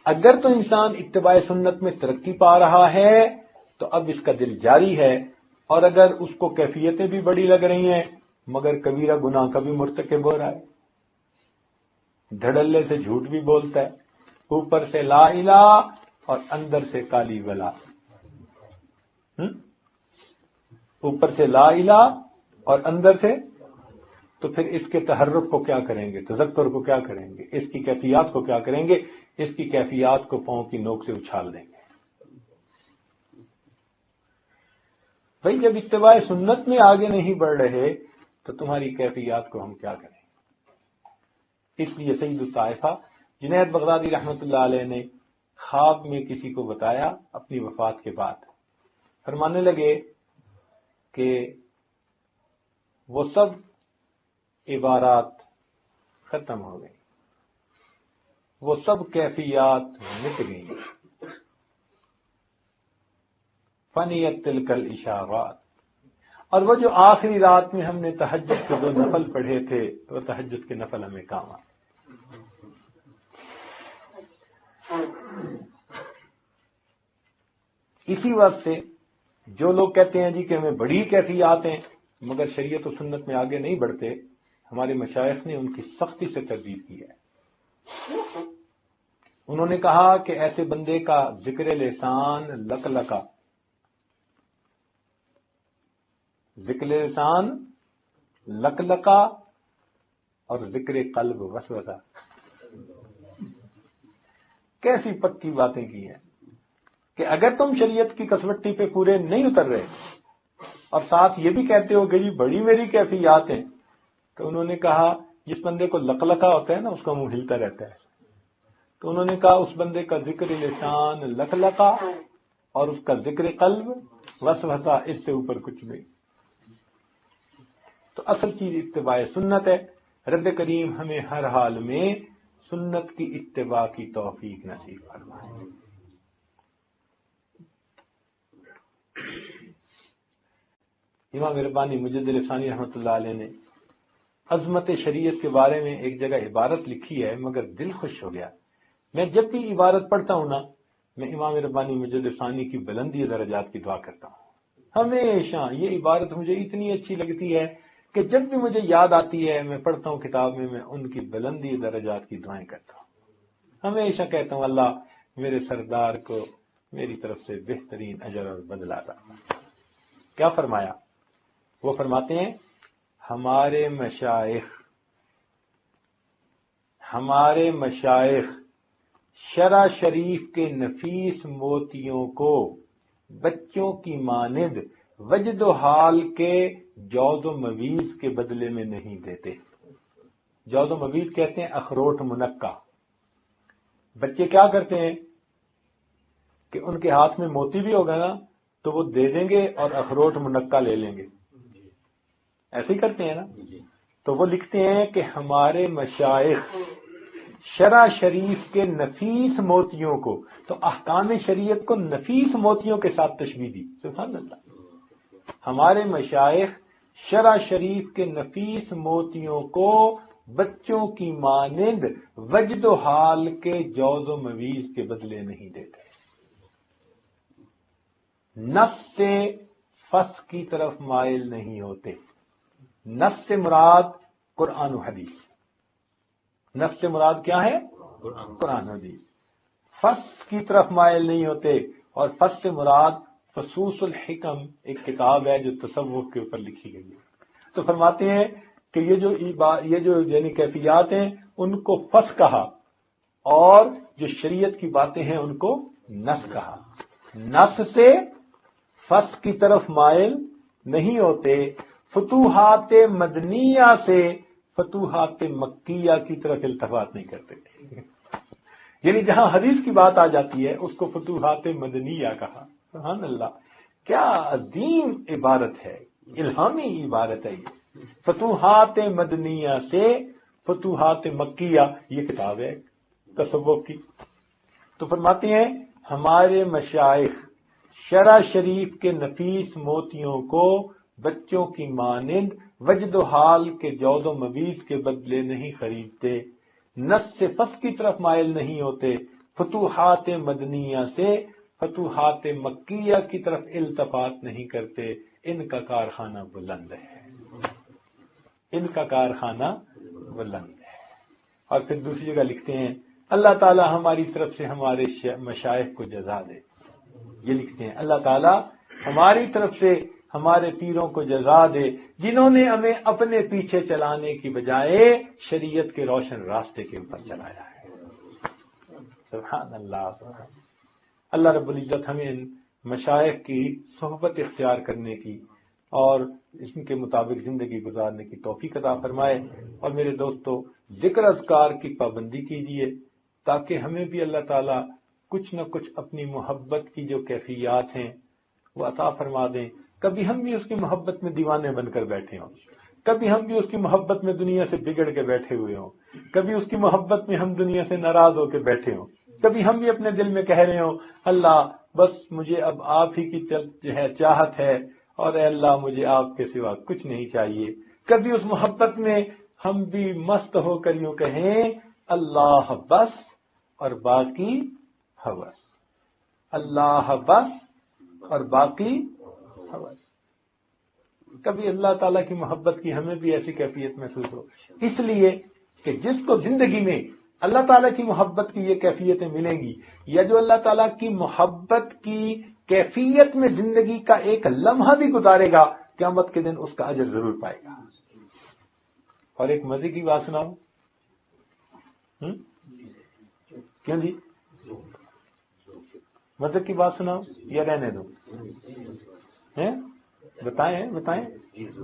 اگر تو انسان اتباع سنت میں ترقی پا رہا ہے تو اب اس کا دل جاری ہے، اور اگر اس کو کیفیتیں بھی بڑی لگ رہی ہیں مگر کبیرہ گناہ کا بھی مرتکب ہو رہا ہے، دھڑلے سے جھوٹ بھی بولتا ہے، اوپر سے لا الہ اور اندر سے کالی ولا، اوپر سے لا الہ اور اندر سے، تو پھر اس کے تحرک کو کیا کریں گے؟ تذکر کو کیا کریں گے؟ اس کی کیفیات کو کیا کریں گے؟ اس کی کیفیات کو پاؤں کی نوک سے اچھال دیں گے. بھائی جب اتباع سنت میں آگے نہیں بڑھ رہے تو تمہاری کیفیات کو ہم کیا کریں؟ اس لیے سید الطائفہ جنید بغدادی رحمۃ اللہ علیہ نے خواب میں کسی کو بتایا اپنی وفات کے بعد. فرمانے لگے کہ وہ سب عبارات ختم ہو گئی، وہ سب کیفیات مٹ گئی. فنیت تلک الاشارات. اور وہ جو آخری رات میں ہم نے تہجد کے 2 نفل پڑھے تھے وہ تہجد کے نفل ہمیں کام آئے. اسی وقت سے جو لوگ کہتے ہیں جی کہ ہمیں بڑی کیفیات ہیں مگر شریعت و سنت میں آگے نہیں بڑھتے، ہمارے مشائخ نے ان کی سختی سے تردید کی ہے. انہوں نے کہا کہ ایسے بندے کا ذکر لسان لقلقہ، ذکر لسان لقلقہ اور ذکر قلب وسوسہ. کیسی پکی باتیں کی ہیں کہ اگر تم شریعت کی کسوٹی پہ پورے نہیں اتر رہے اور ساتھ یہ بھی کہتے ہو کہ جی بڑی میری کیفیات ہیں، تو انہوں نے کہا جس بندے کو لقلقہ ہوتا ہے نا اس کا منہ ہلتا رہتا ہے، تو انہوں نے کہا اس بندے کا ذکر لسان لقلقہ اور اس کا ذکر قلب وسوسہ، اس سے اوپر کچھ نہیں. تو اصل چیز اتباع سنت ہے. رب کریم ہمیں ہر حال میں سنت کی اتباع کی توفیق نصیب فرمائے. امام ربانی مجدد ثانی رحمۃ اللہ علیہ نے عظمت شریعت کے بارے میں ایک جگہ عبارت لکھی ہے مگر دل خوش ہو گیا. میں جب بھی عبارت پڑھتا ہوں نا میں امام ربانی مجدد ثانی کی بلندی درجات کی دعا کرتا ہوں. ہمیشہ یہ عبارت مجھے اتنی اچھی لگتی ہے کہ جب بھی مجھے یاد آتی ہے میں پڑھتا ہوں کتاب میں ان کی بلندی درجات کی دعائیں کرتا ہوں. ہمیشہ کہتا ہوں اللہ میرے سردار کو میری طرف سے بہترین اجر اور بدلہ عطا. کیا فرمایا؟ وہ فرماتے ہیں ہمارے مشائخ شرع شریف کے نفیس موتیوں کو بچوں کی مانند وجد و حال کے جوز و مویز کے بدلے میں نہیں دیتے. جوز و مویز کہتے ہیں اخروٹ منقع. بچے کیا کرتے ہیں کہ ان کے ہاتھ میں موتی بھی ہوگا نا تو وہ دے دیں گے اور اخروٹ منقع لے لیں گے. ایسے ہی کرتے ہیں نا. تو وہ لکھتے ہیں کہ ہمارے مشائخ شرع شریف کے نفیس موتیوں کو، تو احکام شریعت کو نفیس موتیوں کے ساتھ تشبیہ دی. سبحان اللہ. ہمارے مشائخ شرع شریف کے نفیس موتیوں کو بچوں کی مانند وجد و حال کے جوز و مویز کے بدلے نہیں دیتے. نص سے فس کی طرف مائل نہیں ہوتے. نص سے مراد قرآن و حدیث. نص سے مراد کیا ہے؟ قرآن و حدیث. فس کی طرف مائل نہیں ہوتے. اور فس سے مراد فصوص الحکم ایک کتاب ہے جو تصوف کے اوپر لکھی گئی ہے. تو فرماتے ہیں کہ یہ جو یعنی کیفیات ہیں ان کو فس کہا اور جو شریعت کی باتیں ہیں ان کو نص کہا. نص سے فس کی طرف مائل نہیں ہوتے، فتوحات مدنیہ سے فتوحات مکیہ کی طرف التفات نہیں کرتے۔ یعنی جہاں حدیث کی بات آ جاتی ہے اس کو فتوحات مدنیہ کہا۔ سبحان اللہ، کیا عظیم عبارت ہے، الہامی عبارت ہے یہ۔ فتوحات مدنیہ سے فتوحات مکیہ، یہ کتاب ہے تصوف کی۔ تو فرماتے ہیں ہمارے مشائخ شرع شریف کے نفیس موتیوں کو بچوں کی مانند وجد و حال کے جود و مویز کے بدلے نہیں خریدتے، نس سے فس کی طرف مائل نہیں ہوتے، فتوحات مدنیہ سے فتوحات مکیہ کی طرف التفات نہیں کرتے۔ ان کا کارخانہ بلند ہے، ان کا کارخانہ بلند ہے۔ اور پھر دوسری جگہ لکھتے ہیں اللہ تعالی ہماری طرف سے ہمارے مشائخ کو جزا دے۔ یہ لکھتے ہیں اللہ تعالی ہماری طرف سے ہمارے پیروں کو جزا دے جنہوں نے ہمیں اپنے پیچھے چلانے کی بجائے شریعت کے روشن راستے کے اوپر چلایا ہے۔ سبحان اللہ، سبحان اللہ رب العزت ہمیں ان مشائخ کی صحبت اختیار کرنے کی اور اس کے مطابق زندگی گزارنے کی توفیق عطا فرمائے۔ اور میرے دوستو، ذکر اذکار کی پابندی کیجیے تاکہ ہمیں بھی اللہ تعالیٰ کچھ نہ کچھ اپنی محبت کی جو کیفیات ہیں وہ عطا فرما دیں۔ کبھی ہم بھی اس کی محبت میں دیوانے بن کر بیٹھے ہوں، کبھی ہم بھی اس کی محبت میں دنیا سے بگڑ کے بیٹھے ہوئے ہوں، کبھی اس کی محبت میں ہم دنیا سے ناراض ہو کے بیٹھے ہوں، کبھی ہم بھی اپنے دل میں کہہ رہے ہوں اللہ بس مجھے اب آپ ہی کی جو ہے چاہت ہے، اور اے اللہ مجھے آپ کے سوا کچھ نہیں چاہیے۔ کبھی اس محبت میں ہم بھی مست ہو کر یوں کہیں اللہ بس اور باقی ہوس، اللہ بس اور باقی ہوس۔ کبھی اللہ تعالیٰ کی محبت کی ہمیں بھی ایسی کیفیت محسوس ہو، اس لیے کہ جس کو زندگی میں اللہ تعالیٰ کی محبت کی یہ کیفیتیں ملیں گی، یا جو اللہ تعالیٰ کی محبت کی کیفیت میں زندگی کا ایک لمحہ بھی گزارے گا، قیامت کے دن اس کا اجر ضرور پائے گا۔ اور ایک مزے کی بات سناؤں؟ کیوں جی؟ مزے کی بات سناؤں یا رہنے دو؟ بتائیں بتائیں،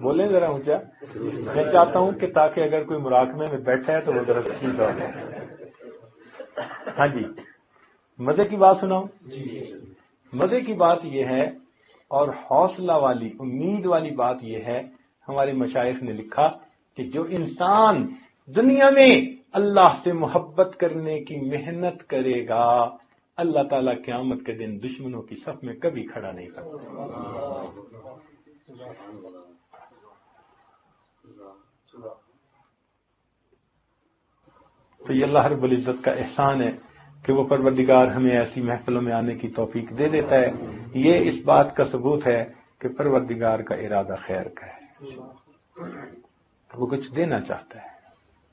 بولیں ذرا اونچا۔ میں چاہتا ہوں کہ تاکہ اگر کوئی مراقبے میں بیٹھا ہے تو وہ ذرا ٹھیک ہو۔ ہاں جی، مزے کی بات سناؤں؟ مزے کی بات یہ ہے اور حوصلہ والی امید والی بات یہ ہے، ہمارے مشائخ نے لکھا کہ جو انسان دنیا میں اللہ سے محبت کرنے کی محنت کرے گا، اللہ تعالیٰ قیامت کے دن دشمنوں کی صف میں کبھی کھڑا نہیں کرتا۔ تو یہ اللہ رب العزت کا احسان ہے کہ وہ پروردگار ہمیں ایسی محفلوں میں آنے کی توفیق دے دیتا ہے۔ یہ اس بات کا ثبوت ہے کہ پروردگار کا ارادہ خیر کا ہے، وہ کچھ دینا چاہتا ہے۔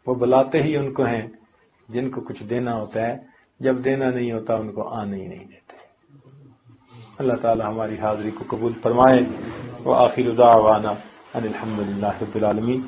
وہ بلاتے ہی ان کو ہیں جن کو کچھ دینا ہوتا ہے، جب دینا نہیں ہوتا ان کو آنے ہی نہیں دیتے۔ اللہ تعالی ہماری حاضری کو قبول فرمائے۔ وآخر دعوانا ان الحمد للہ رب العالمین۔